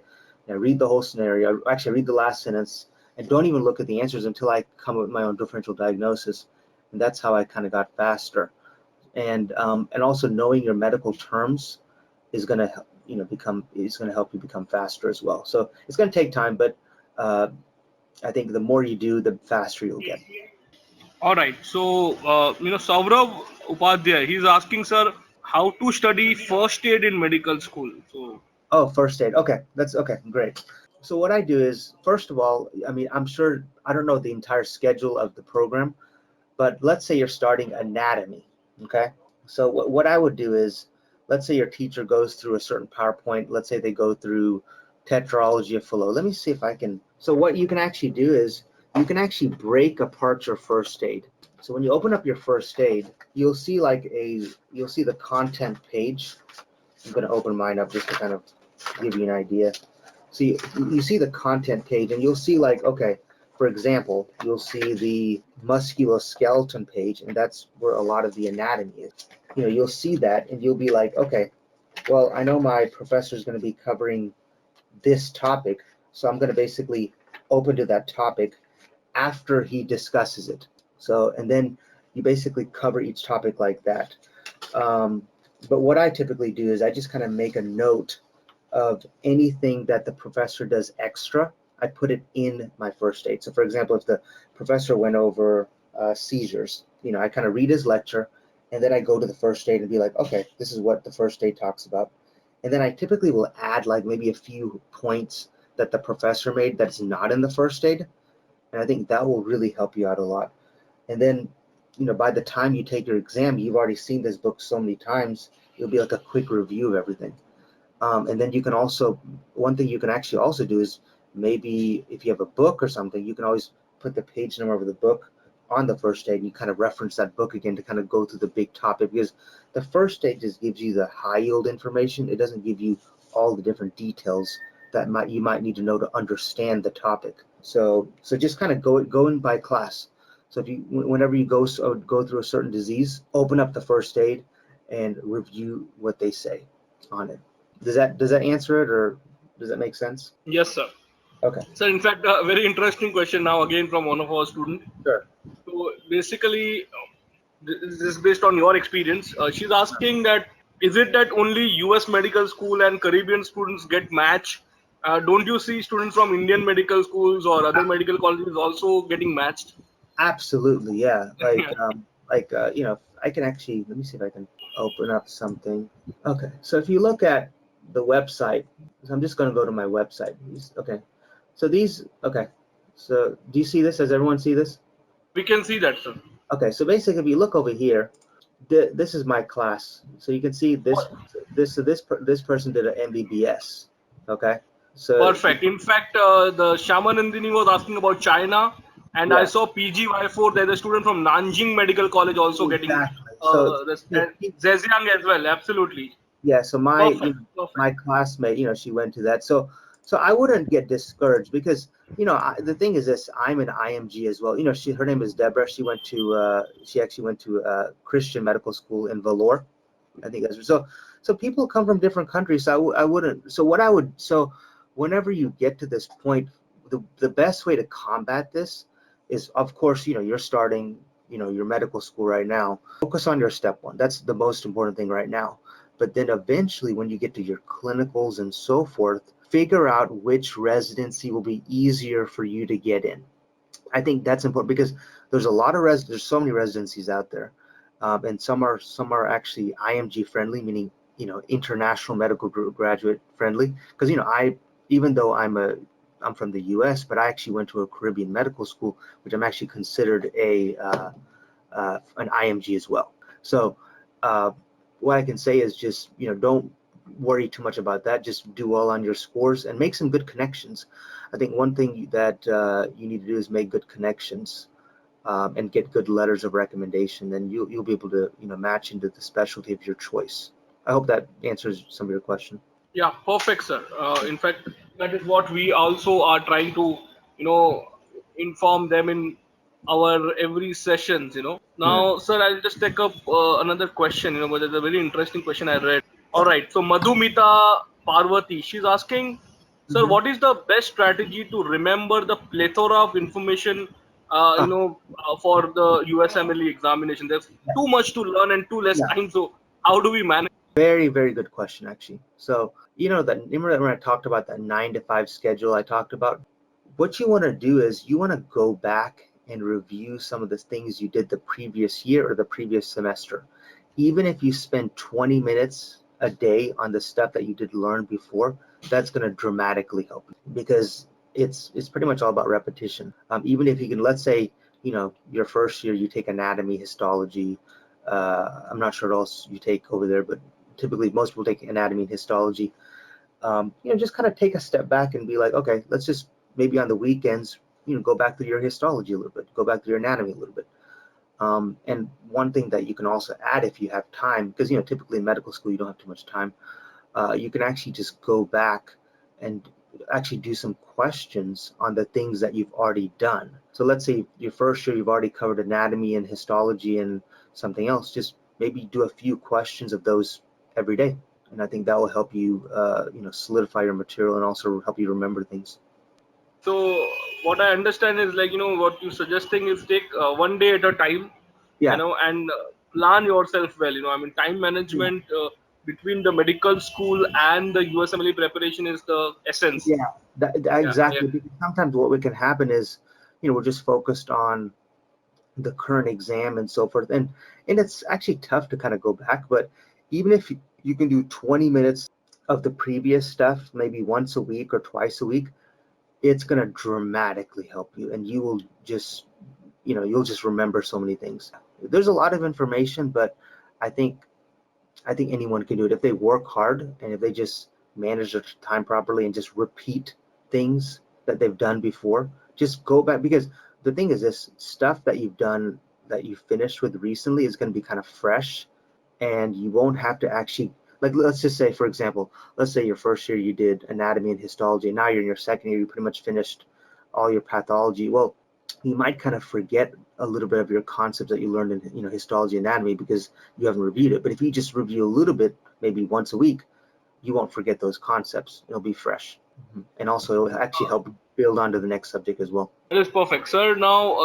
I read the whole scenario. Actually, I read the last sentence and don't even look at the answers until I come up with my own differential diagnosis. And that's how I kind of got faster. And also knowing your medical terms is going to it's going to help you become faster as well. So it's going to take time, but I think the more you do, the faster you'll get. All right. So, Saurav Upadhyay, he's asking, sir, how to study first aid in medical school. So, Oh, first aid. Okay, that's okay. Great. So what I do is, first of all, I mean, I'm sure, I don't know the entire schedule of the program, but let's say you're starting anatomy. Okay. So what I would do is, let's say your teacher goes through a certain PowerPoint. Let's say they go through tetralogy of Fallot. Let me see if I can. So what you can actually do is you can actually break apart your first aid. So when you open up your first aid, you'll see the content page. I'm going to open mine up just to kind of give you an idea. So you see the content page, and you'll see, like, okay, for example, you'll see the musculoskeleton page, and that's where a lot of the anatomy is. You'll see that, and you'll be like, okay, well, I know my professor is going to be covering this topic, so I'm going to basically open to that topic after he discusses it. So, and then you basically cover each topic like that. But what I typically do is I just kind of make a note of anything that the professor does extra. I put it in my first aid. So for example, if the professor went over seizures, I kind of read his lecture, and then I go to the first aid and be like, okay, this is what the first aid talks about. And then I typically will add like maybe a few points that the professor made that's not in the first aid. And I think that will really help you out a lot. And then, by the time you take your exam, you've already seen this book so many times, it'll be like a quick review of everything. And then you can also, one thing you can actually also do is, maybe if you have a book or something, you can always put the page number of the book on the first aid, and you kind of reference that book again to kind of go through the big topic, because the first aid just gives you the high yield information. It doesn't give you all the different details that you might need to know to understand the topic. So just kind of go in by class. So whenever you go through a certain disease, open up the first aid and review what they say on it. Does that answer it, or does that make sense? yes, sir. Okay. So, in fact, a very interesting question now again from one of our students. Sure. So, basically, this is based on your experience. She's asking that, is it that only US medical school and Caribbean students get matched? Don't you see students from Indian medical schools or other medical colleges also getting matched? Absolutely, yeah. I can actually, let me see if I can open up something. Okay, so if you look at the website, so I'm just going to go to my website. Okay, so do you see this? Does everyone see this? We can see that, sir. Okay, so basically, if you look over here, this is my class. So you can see this person did an MBBS. Okay, so Perfect. In fact, the Shamanandini was asking about China, and I yeah, saw PGY4. There's a student from Nanjing Medical College also getting exactly. So this, and Zhejiang as well. Absolutely. yeah, so Perfect. my Perfect. classmate, she went to that. So I wouldn't get discouraged, because the thing is this: I'm an IMG as well. Her name is Deborah. She actually went to Christian medical school in Vellore. I think that's so. So people come from different countries. So I wouldn't. So whenever you get to this point, the best way to combat this is, of course, you're starting, your medical school right now. Focus on your step one. That's the most important thing right now. But then eventually, when you get to your clinicals and so forth, figure out which residency will be easier for you to get in. I think that's important, because there's there's so many residencies out there, and some are actually IMG friendly, meaning international medical graduate friendly. Because even though I'm from the U.S., but I actually went to a Caribbean medical school, which I'm actually considered an IMG as well. So what I can say is just don't worry too much about that. Just do well on your scores and make some good connections. I think one thing that you need to do is make good connections and get good letters of recommendation. Then you'll be able to match into the specialty of your choice. I hope that answers some of your question. Yeah, perfect, sir. In fact, that is what we also are trying to, inform them in our every sessions. Now, sir, I'll just take up another question. But there's a very interesting question I read. All right. So Madhumita Parvati, she's asking, sir, Mm-hmm. what is the best strategy to remember the plethora of information, for the USMLE examination? There's Yeah. too much to learn and too less Yeah. time. So how do we manage? Very, very good question, actually. So, remember when I talked about that 9 to 5 schedule I talked about? What you want to do is you want to go back and review some of the things you did the previous year or the previous semester. Even if you spend 20 minutes a day on the stuff that you did learn before, that's going to dramatically help you, because it's pretty much all about repetition. Even if you can, let's say, your first year you take anatomy, histology. I'm not sure what else you take over there, but typically most people take anatomy and histology. Just kind of take a step back and be like, okay, let's just maybe on the weekends, go back through your histology a little bit, go back through your anatomy a little bit. And one thing that you can also add if you have time, because typically in medical school you don't have too much time, you can actually just go back and actually do some questions on the things that you've already done. So let's say your first year you've already covered anatomy and histology and something else, just maybe do a few questions of those every day. And I think that will help you, solidify your material and also help you remember things. So what I understand is like, what you're suggesting is take one day at a time, Yeah. and plan yourself well. I mean, time management between the medical school and the USMLE preparation is the essence. Yeah, Yeah, yeah. exactly. Because sometimes what can happen is, we're just focused on the current exam and so forth, and it's actually tough to kind of go back. But even if you can do 20 minutes of the previous stuff, maybe once a week or twice a week, it's going to dramatically help you, and you will just, you'll just remember so many things. There's a lot of information, but I think anyone can do it if they work hard and if they just manage their time properly and just repeat things that they've done before. Just go back, because the thing is, this stuff that you've done, that you finished with recently, is going to be kind of fresh, and you won't have to actually, like, let's just say, for example, let's say your first year you did anatomy and histology, and now you're in your second year, you pretty much finished all your pathology. Well, you might kind of forget a little bit of your concepts that you learned in histology, anatomy, because you haven't reviewed it. But if you just review a little bit, maybe once a week, you won't forget those concepts. It'll be fresh, and also it'll actually help build onto the next subject as well. It is perfect, sir. Now,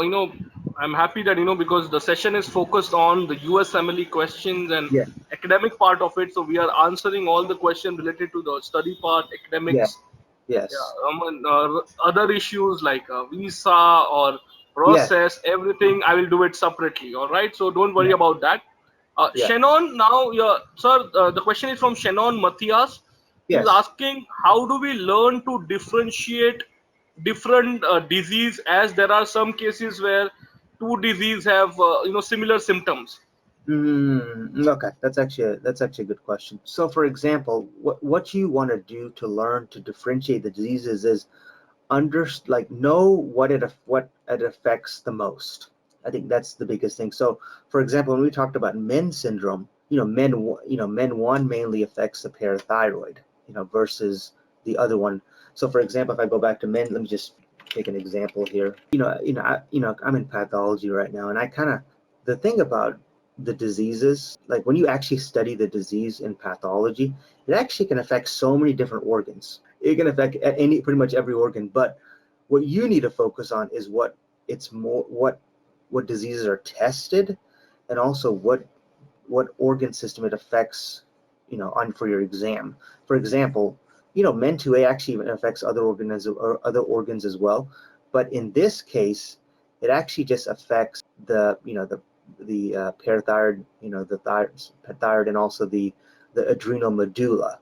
I'm happy that, because the session is focused on the USMLE questions and Yeah, academic part of it. So we are answering all the questions related to the study part, yeah, academics, yes, yeah, and, other issues like visa or yes, process, everything. I will do it separately. All right. So don't worry yeah, about that. yeah, Shannon, now, sir, the question is from Shannon Matthias. He's yes. asking, how do we learn to differentiate different disease, as there are some cases where two disease have similar symptoms. Okay, that's actually a good question. So, for example, what you want to do to learn to differentiate the diseases is know what it affects the most. I think that's the biggest thing. So, for example, when we talked about men syndrome, men one mainly affects the parathyroid, versus the other one. So, for example, if I go back to men, let me just take an example here. I'm in pathology right now, and the thing about the diseases, like when you actually study the disease in pathology, it actually can affect so many different organs. It can affect pretty much every organ, but what you need to focus on is what diseases are tested, and also what organ system it affects, on for your exam. For example, men 2A actually even affects other organs as well, but in this case, it actually just affects the parathyroid, the thyroid, and also the adrenal medulla.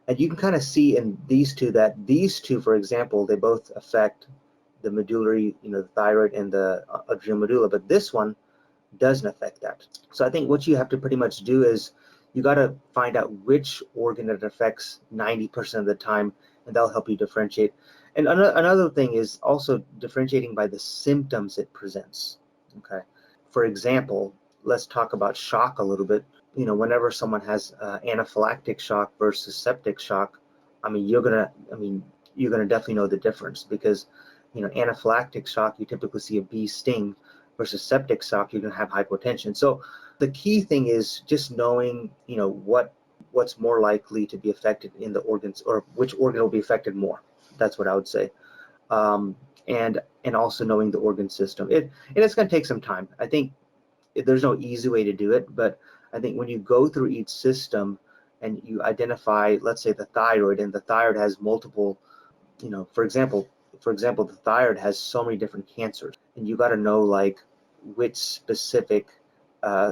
And you can kind of see in these two that these two, for example, they both affect the medullary, the thyroid and the adrenal medulla, but this one doesn't affect that. So I think what you have to pretty much do is you got to find out which organ it affects 90% of the time, and that'll help you differentiate. And another thing is also differentiating by the symptoms it presents. Okay. For example, let's talk about shock a little bit. Whenever someone has anaphylactic shock versus septic shock, you're gonna definitely know the difference, because anaphylactic shock, you typically see a bee sting, versus septic shock, you're gonna have hypotension. So the key thing is just knowing what's more likely to be affected in the organs, or which organ will be affected more. That's what I would say. And also knowing the organ system. And it's going to take some time. I think there's no easy way to do it, but I think when you go through each system, and you identify, let's say, the thyroid, and the thyroid has multiple, for example, the thyroid has so many different cancers, and you got to know like which specific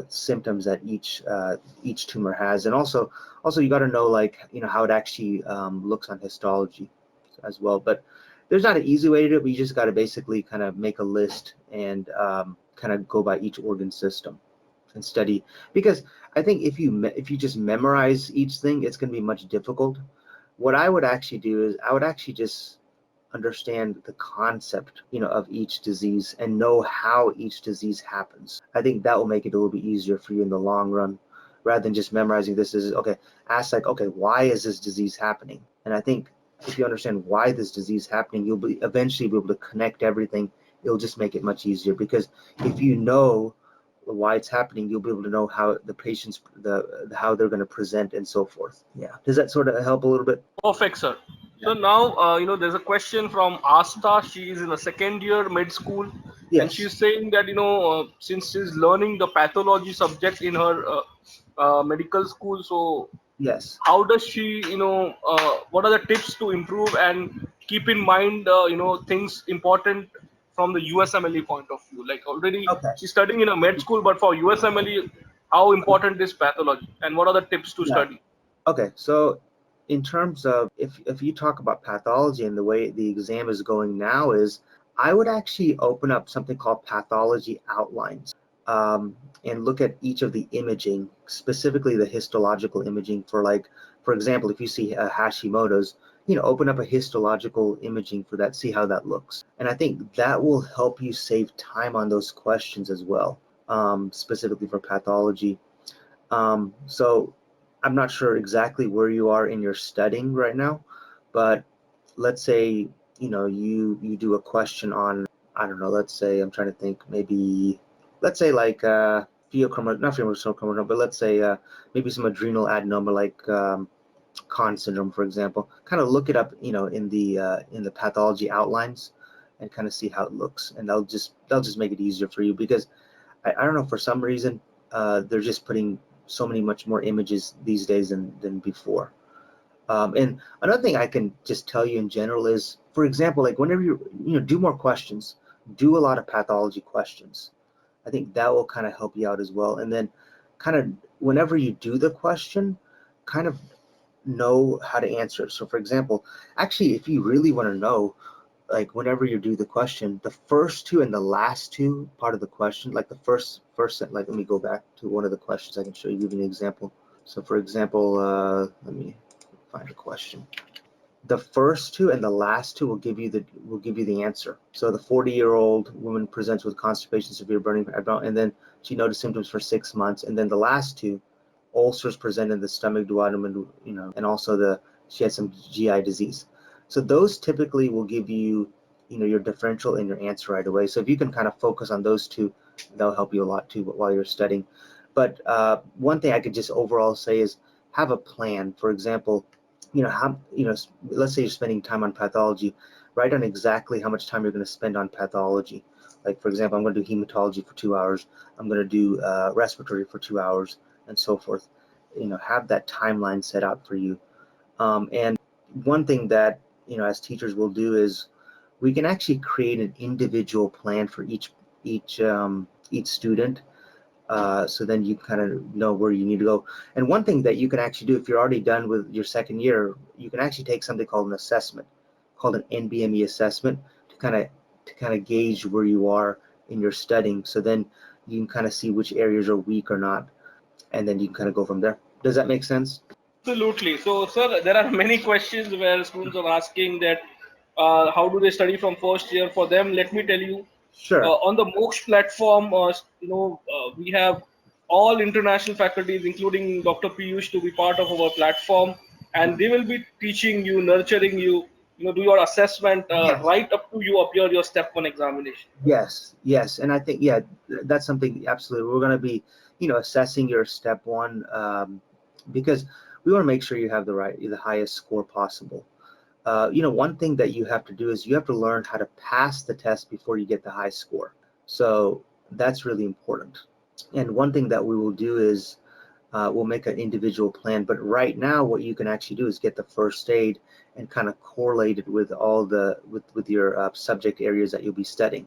symptoms that each tumor has, and also you got to know like how it actually looks on histology as well. But there's not an easy way to do it, but you just got to basically kind of make a list and kind of go by each organ system and study, because I think if you just memorize each thing, it's going to be much difficult. What I would actually do is I would actually just understand the concept, of each disease and know how each disease happens. I think that will make it a little bit easier for you in the long run, rather than just memorizing this is okay. Ask like, okay, why is this disease happening? And I think if you understand why this disease is happening, you'll eventually be able to connect everything. It'll just make it much easier, because if you know why it's happening, you'll be able to know how the patients, how they're going to present and so forth. Yeah. Does that sort of help a little bit? Perfect, sir. So now, there's a question from Asta. She is in the second year med school, and Yes. she's saying that since she's learning the pathology subject in her medical school, so Yes. how does she, what are the tips to improve and keep in mind, things important from the USMLE point of view? Like already Okay. she's studying in a med school, but for USMLE, how important is pathology and what are the tips to Yeah. study? Okay. So in terms of if you talk about pathology and the way the exam is going now, is I would actually open up something called pathology outlines, and look at each of the imaging, specifically the histological imaging for example, if you see Hashimoto's, open up a histological imaging for that, see how that looks. And I think that will help you save time on those questions as well, specifically for pathology. So I'm not sure exactly where you are in your studying right now, but let's say, you do a question on, I don't know, let's say, I'm trying to think, maybe, let's say like not pheochromocytoma, but let's say maybe some adrenal adenoma, like Conn syndrome, for example. Kind of look it up, in the pathology outlines, and kind of see how it looks, and they'll just make it easier for you, because I don't know, for some reason they're just putting so many much more images these days than before. And another thing I can just tell you in general is, for example, like whenever you do more questions, do a lot of pathology questions. I think that will kind of help you out as well. And then kind of whenever you do the question, kind of know how to answer it. So for example, actually, if you really want to know, like whenever you do the question, the first two and the last two part of the question, like the first, like, let me go back to one of the questions. I can show you, give you an example. So for example, let me find a question. The first two and the last two will give you the answer. So the 40-year-old woman presents with constipation, severe burning, and then she noticed symptoms for 6 months. And then the last two, ulcers present in the stomach, duodenum, and also she had some GI disease. So those typically will give you, your differential and your answer right away. So if you can kind of focus on those two, that'll help you a lot too while you're studying. But one thing I could just overall say is have a plan. For example, let's say you're spending time on pathology, write down exactly how much time you're going to spend on pathology. Like, for example, I'm going to do hematology for 2 hours. I'm going to do respiratory for 2 hours, and so forth. Have that timeline set out for you. And one thing that, as teachers will do is we can actually create an individual plan for each student. So then you kind of know where you need to go. And one thing that you can actually do, if you're already done with your second year, you can actually take something called an assessment, called an Nvme assessment, to kind of gauge where you are in your studying. So then you can kind of see which areas are weak or not, and then you can kind of go from there. Does that make sense? Absolutely. So, sir, there are many questions where students are asking that how do they study from first year? For them, let me tell you, Sure. on the Moksh platform, we have all international faculties, including Dr. Piyush, to be part of our platform, and they will be teaching you, nurturing you, do your assessment Yes. right up to you appear your step one examination. Yes. And I think, yeah, that's something absolutely. We're going to be, assessing your step one, because we want to make sure you have the highest score possible. One thing that you have to do is you have to learn how to pass the test before you get the high score. So that's really important. And one thing that we will do is we'll make an individual plan. But right now, what you can actually do is get the first aid and kind of correlate it with all the with your subject areas that you'll be studying.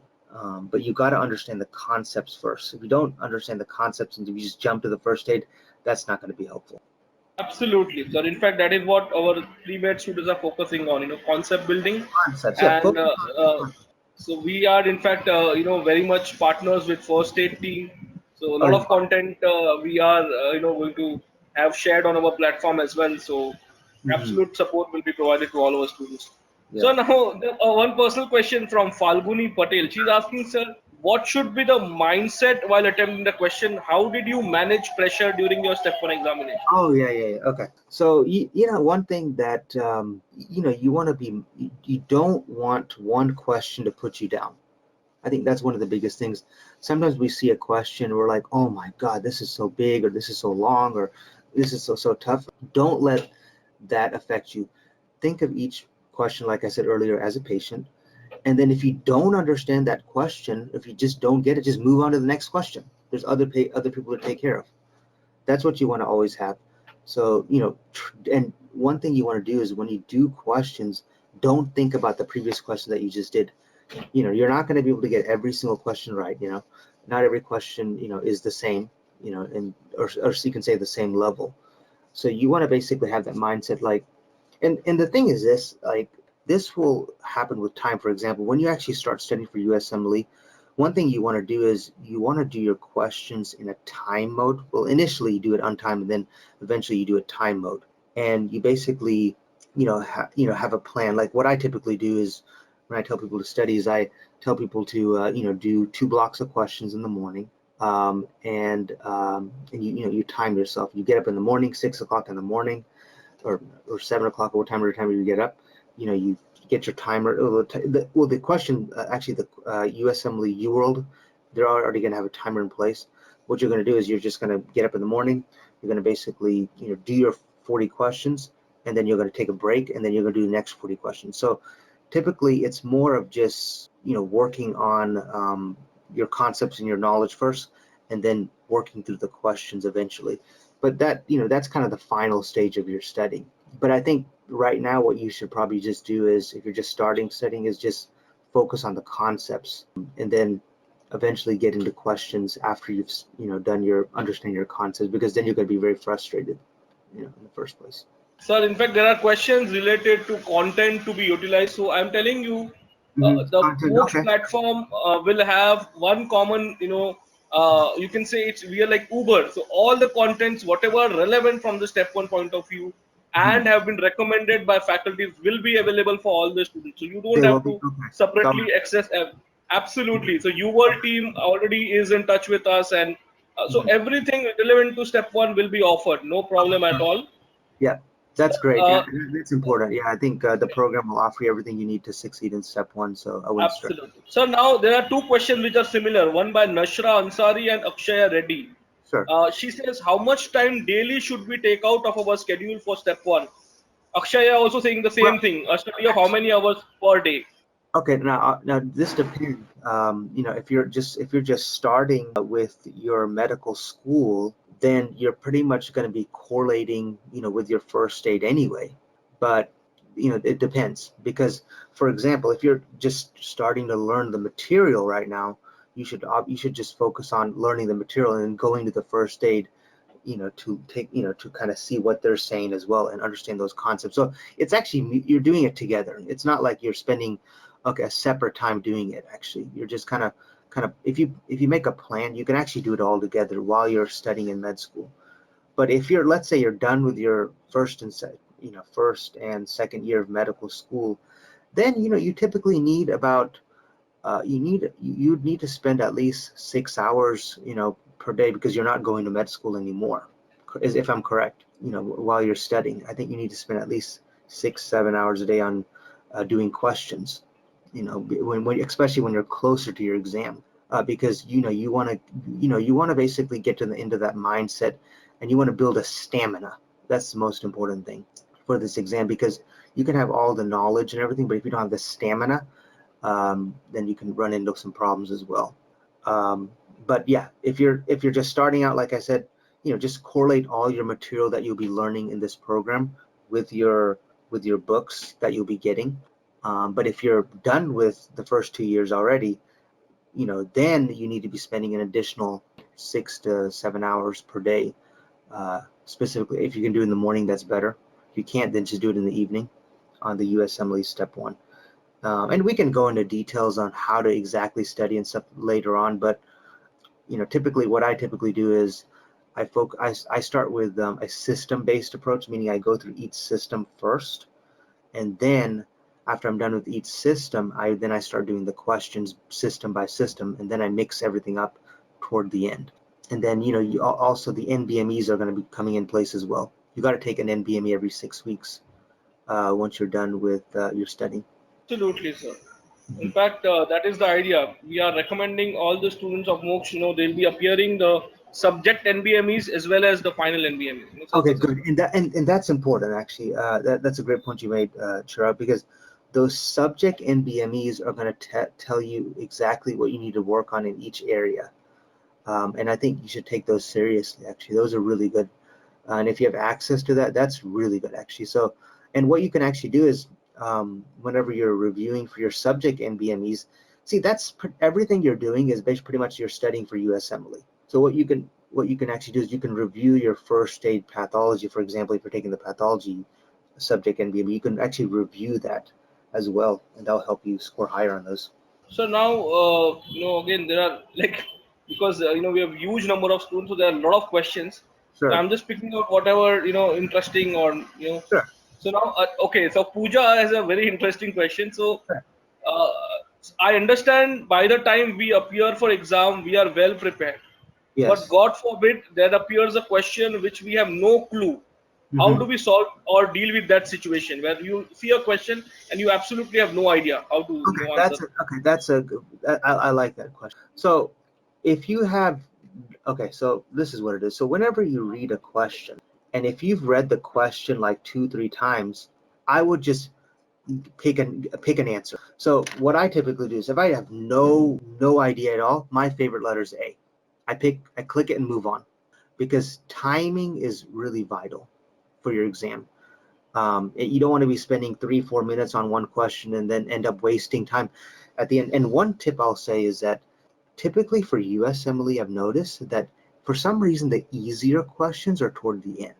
But you got to understand the concepts first. If you don't understand the concepts and if you just jump to the first aid, that's not going to be helpful. Absolutely, sir. In fact, that is what our pre-med students are focusing on, concept building. Concepts, yeah. And so we are, in fact, very much partners with first aid team. So a Oh, lot you of content we are, going to have shared on our platform as well. So absolute support will be provided to all our students. yeah. So now, one personal question from Falguni Patel. She's asking, sir, what should be the mindset while attempting the question? How did you manage pressure during your step one examination? Oh, yeah. Okay. So, one thing that, you want to be, you don't want one question to put you down. I think that's one of the biggest things. Sometimes we see a question, we're like, oh my God, this is so big, or this is so long, or this is so tough. Don't let that affect you. Think of each question, like I said earlier, as a patient. And then if you don't understand that question, if you just don't get it, just move on to the next question. There's other people to take care of. That's what you want to always have. So, and one thing you want to do is when you do questions, don't think about the previous question that you just did. You're not going to be able to get every single question right. Not every question, is the same, and or so you can say the same level. So you want to basically have that mindset, like, and the thing is this, like, this will happen with time. For example, when you actually start studying for USMLE, one thing you want to do is you want to do your questions in a time mode. Well, initially you do it on time, and then eventually you do a time mode, and you basically, have a plan. Like what I typically do is, when I tell people to study, is I tell people to, do 2 blocks of questions in the morning, and you time yourself. You get up in the morning, 6 o'clock in the morning, or 7 o'clock, or whatever time you get up. You get your timer. The question, actually, the USMLE UWorld, they're already going to have a timer in place. What you're going to do is you're just going to get up in the morning. You're going to basically, do your 40 questions, and then you're going to take a break, and then you're going to do the next 40 questions. So typically, it's more of just, working on your concepts and your knowledge first, and then working through the questions eventually. But that's kind of the final stage of your studying. But I think right now what you should probably just do is, if you're just starting studying, is just focus on the concepts, and then eventually get into questions after you've done your understanding your concepts, because then you're going to be very frustrated, in the first place. Sir, in fact, there are questions related to content to be utilized. So I'm telling you, the Content, Moksh okay. platform will have one common, you can say we are like Uber. So all the contents, whatever relevant from the step one point of view and have been recommended by faculties, will be available for all the students. So you don't They will have be to okay. separately access. Absolutely. So UWorld team already is in touch with us, and so everything relevant to step one will be offered. No problem at all. Yeah, that's great. Uh, That's important. Yeah, I think the program will offer you everything you need to succeed in step one, so I wouldn't stress. Absolutely. So now there are 2 questions which are similar, one by Nashra Ansari and Akshaya Reddy. Sure. She says, how much time daily should we take out of our schedule for step one? Akshaya also saying the Well, same thing, a study of how many hours per day? okay, now this depends. If you're just starting with your medical school, then you're pretty much going to be correlating, with your first aid anyway. But it depends, because, for example, if you're just starting to learn the material right now, you should just focus on learning the material and then going to the first aid, to kind of see what they're saying as well and understand those concepts. So it's actually, you're doing it together. It's not like you're spending a separate time doing it. Actually, you're just kind of if you make a plan, you can actually do it all together while you're studying in med school. But if let's say you're done with your first and second year of medical school, then you typically need about you'd need to spend at least 6 hours per day, because you're not going to med school anymore, if I'm correct. While you're studying, I think you need to spend at least 6-7 hours a day on doing questions, especially when you're closer to your exam, because you want to basically get to the end of that mindset, and you want to build a stamina. That's the most important thing for this exam, because you can have all the knowledge and everything, but if you don't have the stamina, then you can run into some problems as well. But yeah, if you're just starting out, like I said, just correlate all your material that you'll be learning in this program with your books that you'll be getting. But if you're done with the first 2 years already, then you need to be spending an additional 6 to 7 hours per day. Specifically, if you can do it in the morning, that's better. If you can't, then just do it in the evening on the USMLE Step 1. And we can go into details on how to exactly study and stuff later on, but typically what I typically do is I start with a system-based approach, meaning I go through each system first, and then after I'm done with each system, I start doing the questions system by system, and then I mix everything up toward the end. And then also the NBMEs are going to be coming in place as well. You got to take an NBME every 6 weeks once you're done with your study. Absolutely, sir. In fact, that is the idea. We are recommending all the students of Moksh, they'll be appearing the subject NBMEs as well as the final NBME. Okay, good. And that's important, actually. That's a great point you made, Chirag, because those subject NBMEs are going to tell you exactly what you need to work on in each area. And I think you should take those seriously, actually. Those are really good. And if you have access to that, that's really good, actually. So, and what you can actually do is whenever you're reviewing for your subject NBMEs, see, that's everything you're doing is basically pretty much you're studying for USMLE. So what you can actually do is you can review your first aid pathology. For example, if you're taking the pathology subject NBME, you can actually review that as well, and that'll help you score higher on those. So now, again, there are because we have huge number of students, so there are a lot of questions. Sure. So I'm just picking out whatever interesting or Sure. So now, okay, so Pooja has a very interesting question. So uh, I understand by the time we appear for exam, we are well prepared. Yes. But God forbid there appears a question which we have no clue. How do we solve or deal with that situation where you see a question and you absolutely have no idea how to answer? I like that question. So if you have, so this is what it is. So whenever you read a question, and if you've read the question like 2-3 times, I would just pick an answer. So what I typically do is if I have no idea at all, my favorite letter is A. I click it and move on, because timing is really vital for your exam. You don't want to be spending 3-4 minutes on one question and then end up wasting time at the end. And one tip I'll say is that typically for USMLE, I've noticed that for some reason the easier questions are toward the end.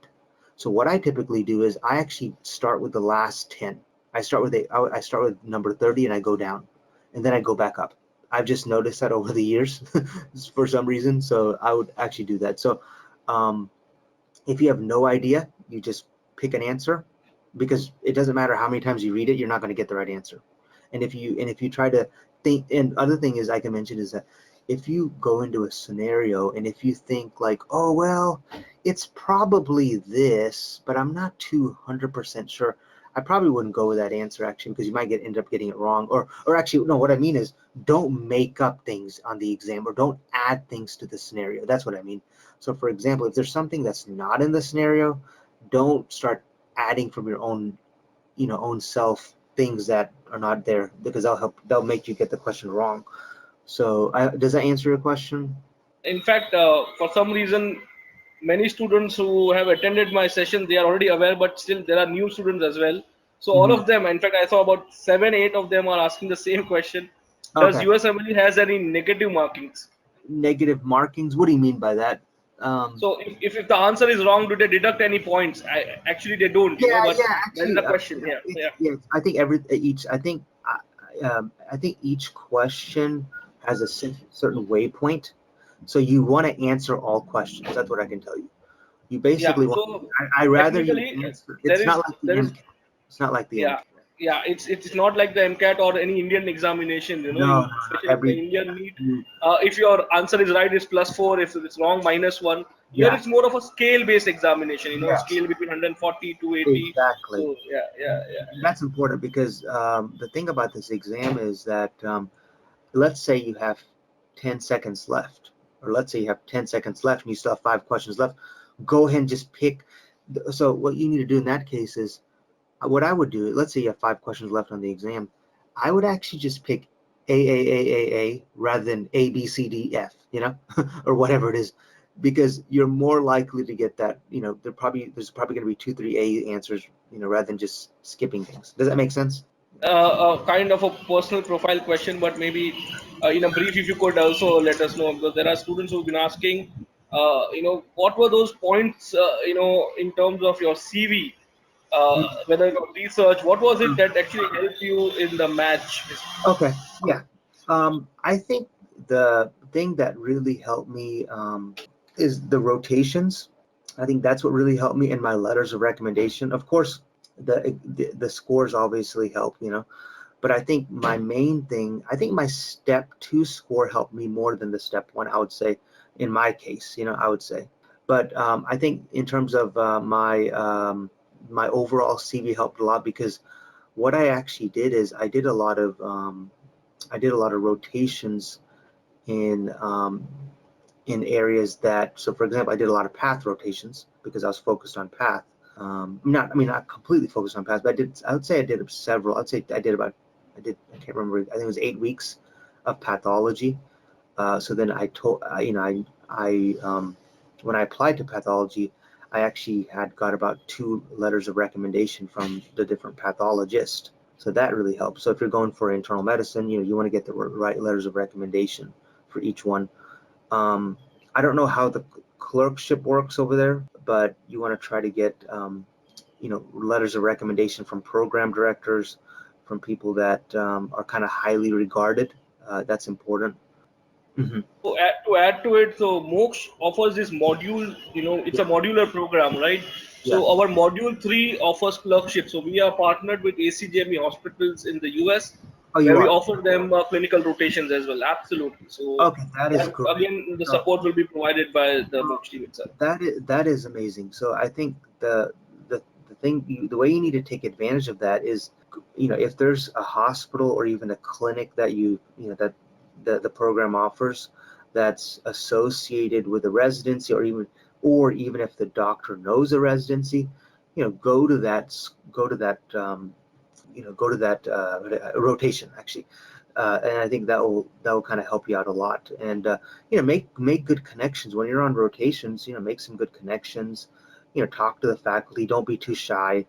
So what I typically do is I actually start with the last 10. I start with number 30 and I go down, and then I go back up. I've just noticed that over the years for some reason. So I would actually do that. So if you have no idea, you just pick an answer, because it doesn't matter how many times you read it, you're not going to get the right answer. And if you try to think, and other thing is I can mention is that if you go into a scenario and if you think like, oh, well, it's probably this, but I'm not 200% sure, I probably wouldn't go with that answer, actually, because you might end up getting it wrong. Or actually, no, what I mean is don't make up things on the exam, or don't add things to the scenario. That's what I mean. So for example, if there's something that's not in the scenario, don't start adding from your own self things that are not there, because they'll make you get the question wrong. So does that answer your question? In fact, for some reason, many students who have attended my session, they are already aware, but still there are new students as well. So all of them, in fact, I saw about 7-8 of them are asking the same question. Does USMLE has any negative markings? Negative markings? What do you mean by that? So if the answer is wrong, do they deduct any points? Actually, they don't. But that's the question. Yeah. I think I think each question has a certain waypoint. So you want to answer all questions. That's what I can tell you. You basically want. I rather you answer. It's not like the MCAT. It's not like the MCAT. Yeah, it's not like the MCAT or any Indian examination, especially the Indian NEET. If your answer is right, it's +4. If it's wrong, -1. Here it's more of a scale-based examination, scale between 140 to 80. Exactly. So, yeah. That's important, because the thing about this exam is that let's say you have 10 seconds left, or let's say you have 10 seconds left and you still have 5 questions left. Go ahead and just pick. So what you need to do in that case is, what I would do, let's say you have 5 questions left on the exam, I would actually just pick A rather than A, B, C, D, F, or whatever it is. because you're more likely to get that, there's probably going to be 2-3 A answers, rather than just skipping things. Does that make sense? Kind of a personal profile question, but maybe in a brief, if you could also let us know, because there are students who've been asking, what were those points, in terms of your CV, whether it was research, what was it that actually helped you in the match? Okay. Yeah. I think the thing that really helped me is the rotations. I think that's what really helped me in my letters of recommendation. Of course, the scores obviously help, but I think my main thing, I think my step 2 score helped me more than the step 1, I would say, in my case, I would say. But I think in terms of my overall CV helped a lot, because what I actually did is I did a lot of rotations in areas that, so for example, I did a lot of path rotations because I was focused on path. Not completely focused on path, but I would say I did several. I can't remember, I think it was 8 weeks of pathology. So then when I applied to pathology, I actually got about 2 letters of recommendation from the different pathologists. So that really helps. So if you're going for internal medicine, you want to get the right letters of recommendation for each one. I don't know how the clerkship works over there, but you want to try to get, letters of recommendation from program directors, from people that are kind of highly regarded. That's important. Mm-hmm. To add to it, so Moksh offers this module, it's a modular program, right? So Yeah. our module 3 offers clerkship. So we are partnered with ACGME hospitals in the US, Oh, where you we are? offer them clinical rotations as well. Absolutely. So Okay, that is great. again, the So, support will be provided by the Moksh team itself. that is amazing. So I think the way you need to take advantage of that is, if there's a hospital or even a clinic that that the program offers, that's associated with a residency, or even if the doctor knows a residency, go to that rotation actually. And I think that will kind of help you out a lot. And make good connections when you're on rotations. Make some good connections. Talk to the faculty. Don't be too shy.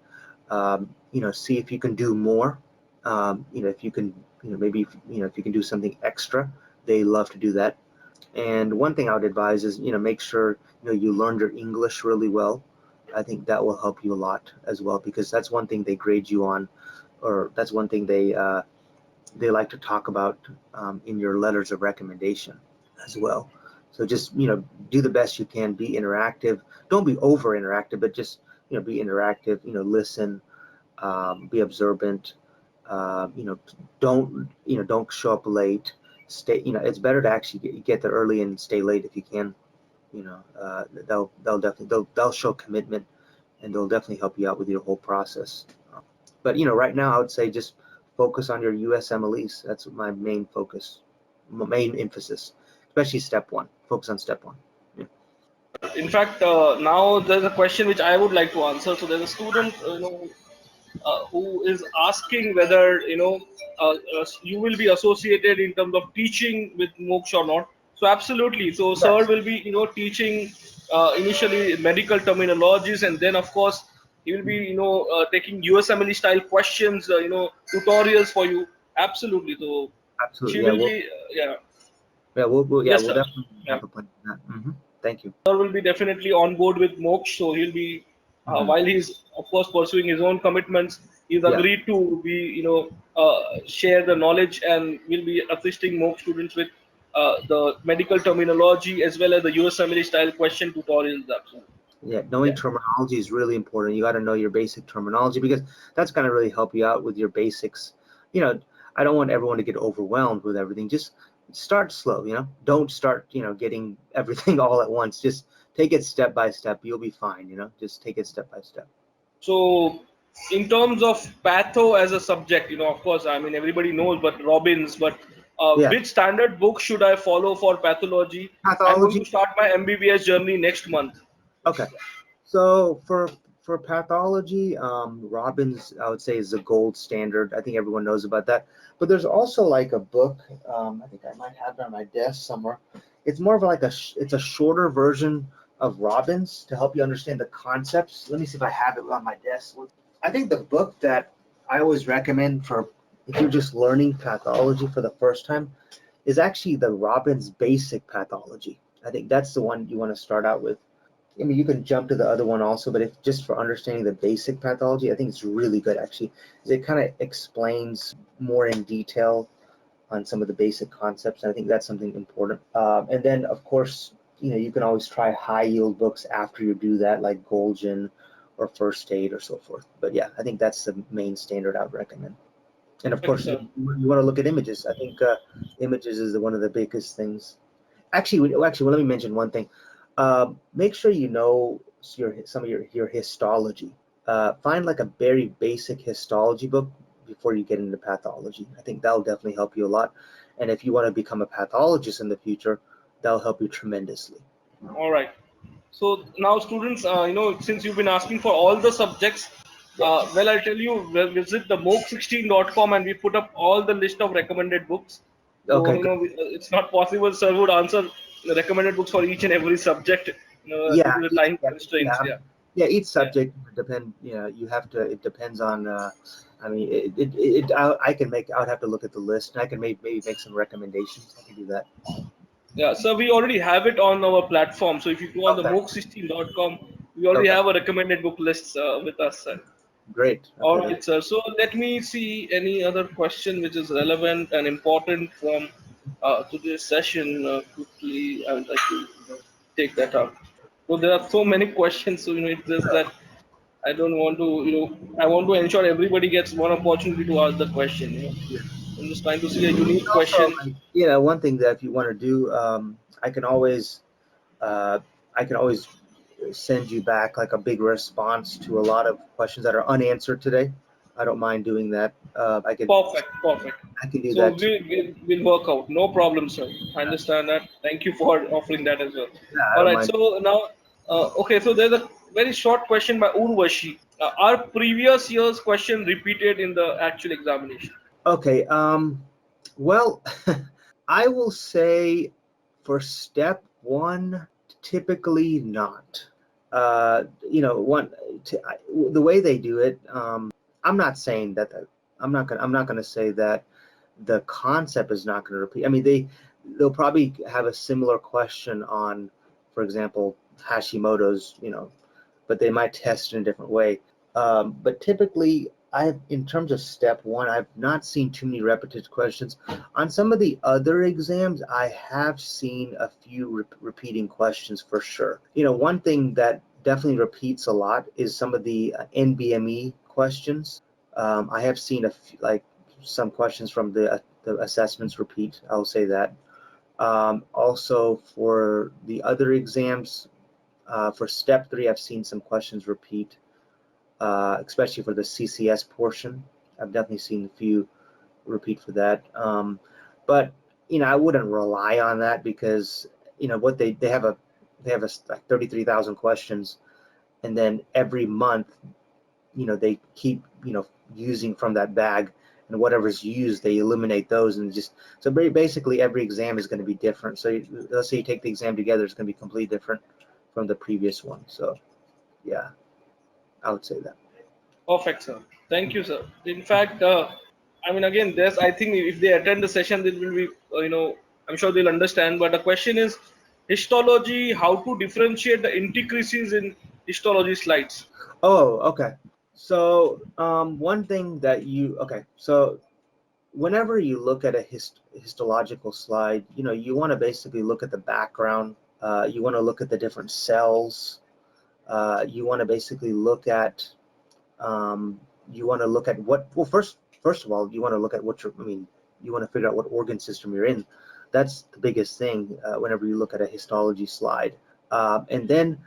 See if you can do more. If you can, maybe if you can do something extra, they love to do that. And one thing I would advise is, make sure you learn your English really well. I think that will help you a lot as well, because that's one thing they grade you on, or that's one thing they like to talk about in your letters of recommendation as well. So just do the best you can, be interactive. Don't be over interactive, but just be interactive. Listen, be observant. Don't show up late. Stay. It's better to actually get there early and stay late if you can. They'll show commitment, and they'll definitely help you out with your whole process. But right now I would say just focus on your USMLEs. That's my main focus, my main emphasis, especially step 1. Focus on step 1. Yeah. In fact, now there's a question which I would like to answer. So there's a student, who is asking whether you will be associated in terms of teaching with Moksh or not. So absolutely. So sir Yes. will be teaching initially medical terminologies, and then of course he will be taking USMLE style questions, tutorials for you. Absolutely. So she Absolutely. Yeah. will be yeah. Yes, We'll sir. definitely Yeah. have a plan for that. Thank you. Sir will be definitely on board with Moksh, so he'll be Hmm. while he's of course pursuing his own commitments, he's Yeah. agreed to be share the knowledge, and will be assisting Moksh students with the medical terminology as well as the USMLE style question tutorials. Absolutely. Yeah, knowing Yeah. terminology is really important. You got to know your basic terminology, because that's going to really help you out with your basics. I don't want everyone to get overwhelmed with everything. Just start slow, Don't start, getting everything all at once. Just take it step by step. You'll be fine, Just take it step by step. So in terms of patho as a subject, of course, I mean everybody knows, but Robbins, but Yeah. which standard book should I follow for pathology? I'm going Pathology. to start my MBBS journey next month. Okay. So for pathology, Robbins, I would say, is the gold standard. I think everyone knows about that. But there's also like a book. I think I might have it on my desk somewhere. it's more of like it's a shorter version of Robbins to help you understand the concepts. Let me see if I have it on my desk. I think the book that I always recommend for if you're just learning pathology for the first time is actually the Robbins Basic Pathology. I think that's the one you want to start out with. I mean, you can jump to the other one also, but if just for understanding the basic pathology, I think it's really good actually. It kind of explains more in detail on some of the basic concepts. And I think that's something important. And then, of course, you can always try high yield books after you do that, like Golgi or First Aid or so forth. But yeah, I think that's the main standard I would recommend. And of course, you want to look at images. I think images is one of the biggest things. Actually, well, let me mention one thing. Make sure you know some of your histology. Find like a very basic histology book before you get into pathology. I think that'll definitely help you a lot. And if you want to become a pathologist in the future, that'll help you tremendously. All right. So now, students, since you've been asking for all the subjects, well, I'll tell you, visit the moke16.com and we put up all the list of recommended books. So, Okay. it's not possible, sir would answer the recommended books for each and every subject due to the time constraints. Yeah. Each subject depend. You have to. It depends on. I mean, I would have to look at the list, and I can maybe make some recommendations. I can do that. Yeah, so we already have it on our platform. So if you go on the moke16.com, we already have a recommended book list with us, sir. Great. All right, sir. So let me see any other question which is relevant and important from today's session. Quickly, I would like to take that up. So there are so many questions. So it's just that I don't want to, I want to ensure everybody gets one opportunity to ask the question. I'm just trying to see a unique question. Also, one thing that if you want to do, I can always send you back like a big response to a lot of questions that are unanswered today. I don't mind doing that. I can. Perfect. I can do So that too. we'll work out. No problem, sir. I understand that. Thank you for offering that as well. Yeah, I All don't right. mind. So now, okay. So there's a very short question by Urvashi. Are previous year's question repeated in the actual examination? Okay. Well, I will say for step one, typically not. The way they do it. I'm not saying that. I'm not gonna say that the concept is not going to repeat. I mean, they'll probably have a similar question on, for example, Hashimoto's, but they might test in a different way. But typically, in terms of step one, I've not seen too many repetitive questions. On some of the other exams, I have seen a few repeating questions for sure. One thing that definitely repeats a lot is some of the Nvme questions. I have seen some questions from the assessments repeat. I'll say that. Also, for the other exams, for step three, I've seen some questions repeat, especially for the CCS portion. I've definitely seen a few repeat for that. But I wouldn't rely on that because what they have like 33,000 questions, and then every month, they keep using from that bag, and whatever's used, they eliminate those, and so basically every exam is going to be different. So let's say you take the exam together, it's going to be completely different from the previous one. So yeah, I would say that. Perfect, sir. Thank you, sir. In fact, I mean, again, I think if they attend the session, they will be, I'm sure they'll understand. But the question is, histology, how to differentiate the intricacies in histology slides? Oh, okay. So one thing so whenever you look at a histological slide, you want to basically look at the background. You want to look at the different cells. You want to basically look at first of all, you want to look at you want to figure out what organ system you're in. That's the biggest thing whenever you look at a histology slide. And then,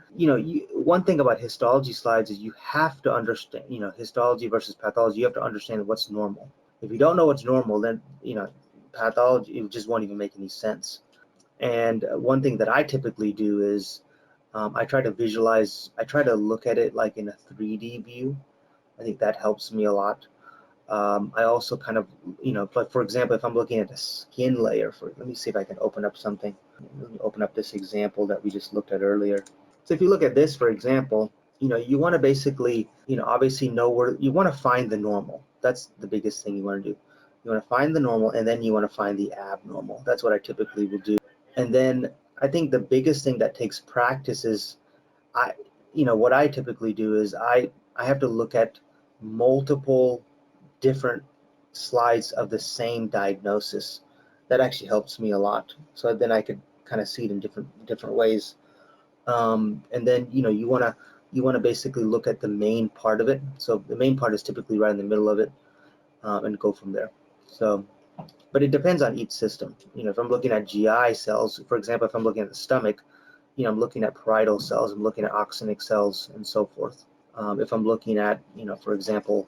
one thing about histology slides is you have to understand, histology versus pathology, you have to understand what's normal. If you don't know what's normal, then, pathology, it just won't even make any sense. And one thing that I typically do is I try to look at it like in a 3D view. I think that helps me a lot. I also kind of, but for example, if I'm looking at a skin layer, let me see if I can open up something. Let me open up this example that we just looked at earlier. So if you look at this, for example, you want to basically, obviously know where you want to find the normal. That's the biggest thing you want to do. You want to find the normal, and then you want to find the abnormal. That's what I typically will do. And then I think the biggest thing that takes practice is what I typically do is I have to look at multiple different slides of the same diagnosis. That actually helps me a lot. So then I could kind of see it in different ways. And then you want to basically look at the main part of it. So the main part is typically right in the middle of it, and go from there. So, but it depends on each system. If I'm looking at GI cells, for example, if I'm looking at the stomach, I'm looking at parietal cells, I'm looking at oxonic cells, and so forth. If I'm looking at, for example,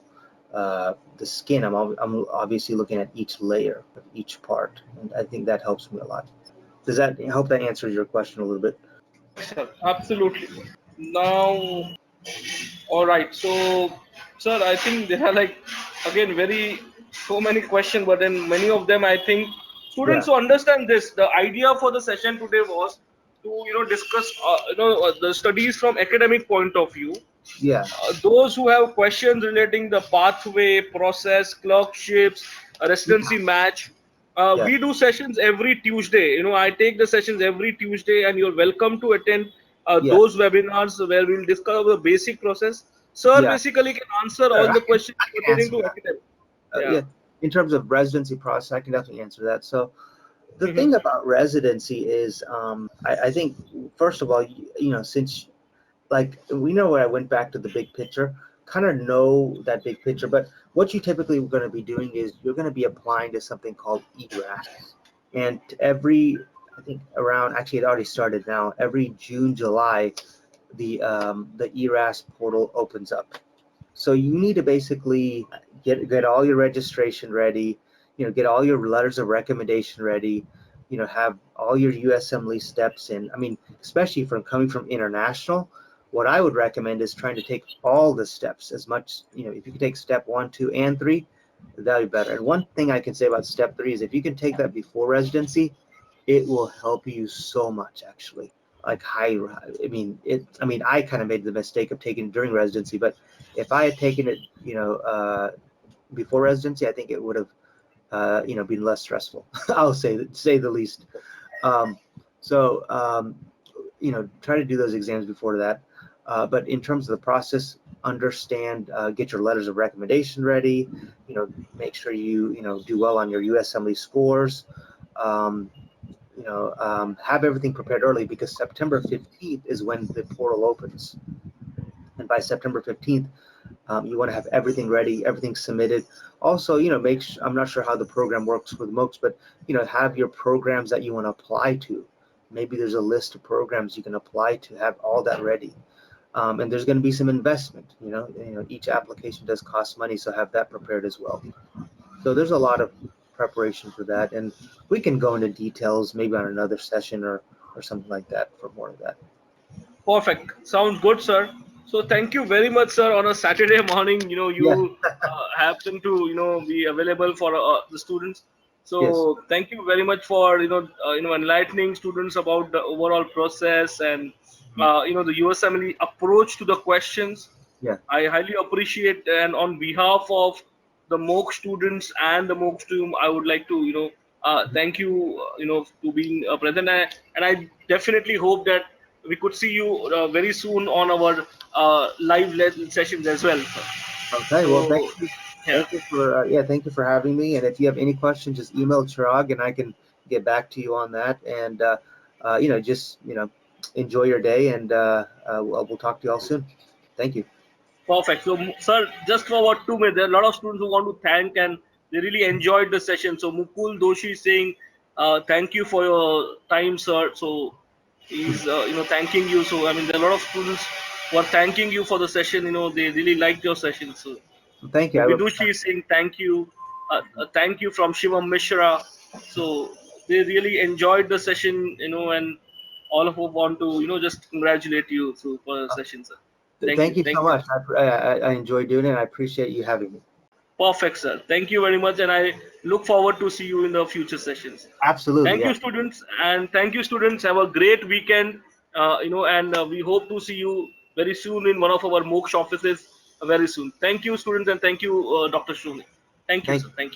the skin, I'm obviously looking at each layer of each part, and I think that helps me a lot. Does that help that answers your question a little bit? Sir, absolutely. Now, all right. So, sir, I think there are again so many questions, but then many of them I think students Yeah. who understand this. The idea for the session today was to discuss the studies from academic point of view. Yeah. Those who have questions relating the pathway, process, clerkships, residency match. Yeah. We do sessions every Tuesday. I take the sessions every Tuesday, and you're welcome to attend Yeah. those webinars where we'll discuss the basic process. Sir Yeah. basically can answer Sure, all the questions I can pertaining answer to that. academic. Yeah. Yeah. In terms of residency process, I can definitely answer that. So the Mhm. thing about residency is, I think first of all, since we know where I went back to the big picture, kind of know that big picture, but what you typically are going to be doing is you're going to be applying to something called ERAS. And I think actually it already started now, every June, July, the ERAS portal opens up. So you need to basically get all your registration ready, get all your letters of recommendation ready, have all your USMLE steps in. I mean, especially from coming from international, what I would recommend is trying to take all the steps as much, if you can take step 1, 2, and 3, that'd be better. And one thing I can say about step 3 is if you can take that before residency, it will help you so much actually. I kind of made the mistake of taking it during residency, but if I had taken it, before residency, I think it would have, been less stressful. I'll say the least. So, try to do those exams before that. But in terms of the process, understand, get your letters of recommendation ready. Make sure you do well on your USMLE scores. Have everything prepared early because September 15th is when the portal opens. And by September 15th, you want to have everything ready, everything submitted. Also, I'm not sure how the program works with Moksh, but, have your programs that you want to apply to. Maybe there's a list of programs you can apply to, have all that ready. And there's going to be some investment, each application does cost money, so have that prepared as well. So there's a lot of preparation for that, and we can go into details maybe on another session or something like that for more of that. Perfect. Sounds good, sir. So thank you very much, sir. On a Saturday morning, Yeah. you happen to be available for the students. Yes. So thank you very much for enlightening students about the overall process and the USMLE approach to the questions. Yeah. I highly appreciate, and on behalf of the MOOC students and the MOOC team, I would like to thank you to being present, and I definitely hope that we could see you very soon on our sessions as well. Okay. Well, thank So you. yeah, Thank you for having me. And if you have any questions, just email Chirag and I can get back to you on that. And just enjoy your day, and we'll talk to you all soon. Thank you. perfect. So sir, just for about 2 minutes, there are a lot of students who want to thank and they really enjoyed the session. So Mukul Doshi is saying thank you for your time, sir. So he's thanking you. So I mean, there are a lot of students who are thanking you for the session. They really liked your session. So Thank you. Vidushi is saying thank you. Thank you from Shivam Mishra. So they really enjoyed the session, and all of who want to, just congratulate you for the session, sir. Thank Thank you. you so Thank you. much. I enjoy doing it. And I appreciate you having me. Perfect, sir. Thank you very much, and I look forward to see you in the future sessions. Absolutely, Thank yeah. you, students, and thank you, students. Have a great weekend. And we hope to see you very soon in one of our Moksh offices very soon. Thank you, students, and thank you, Dr. Shuni. Thank you, Thank sir. you. Thank you.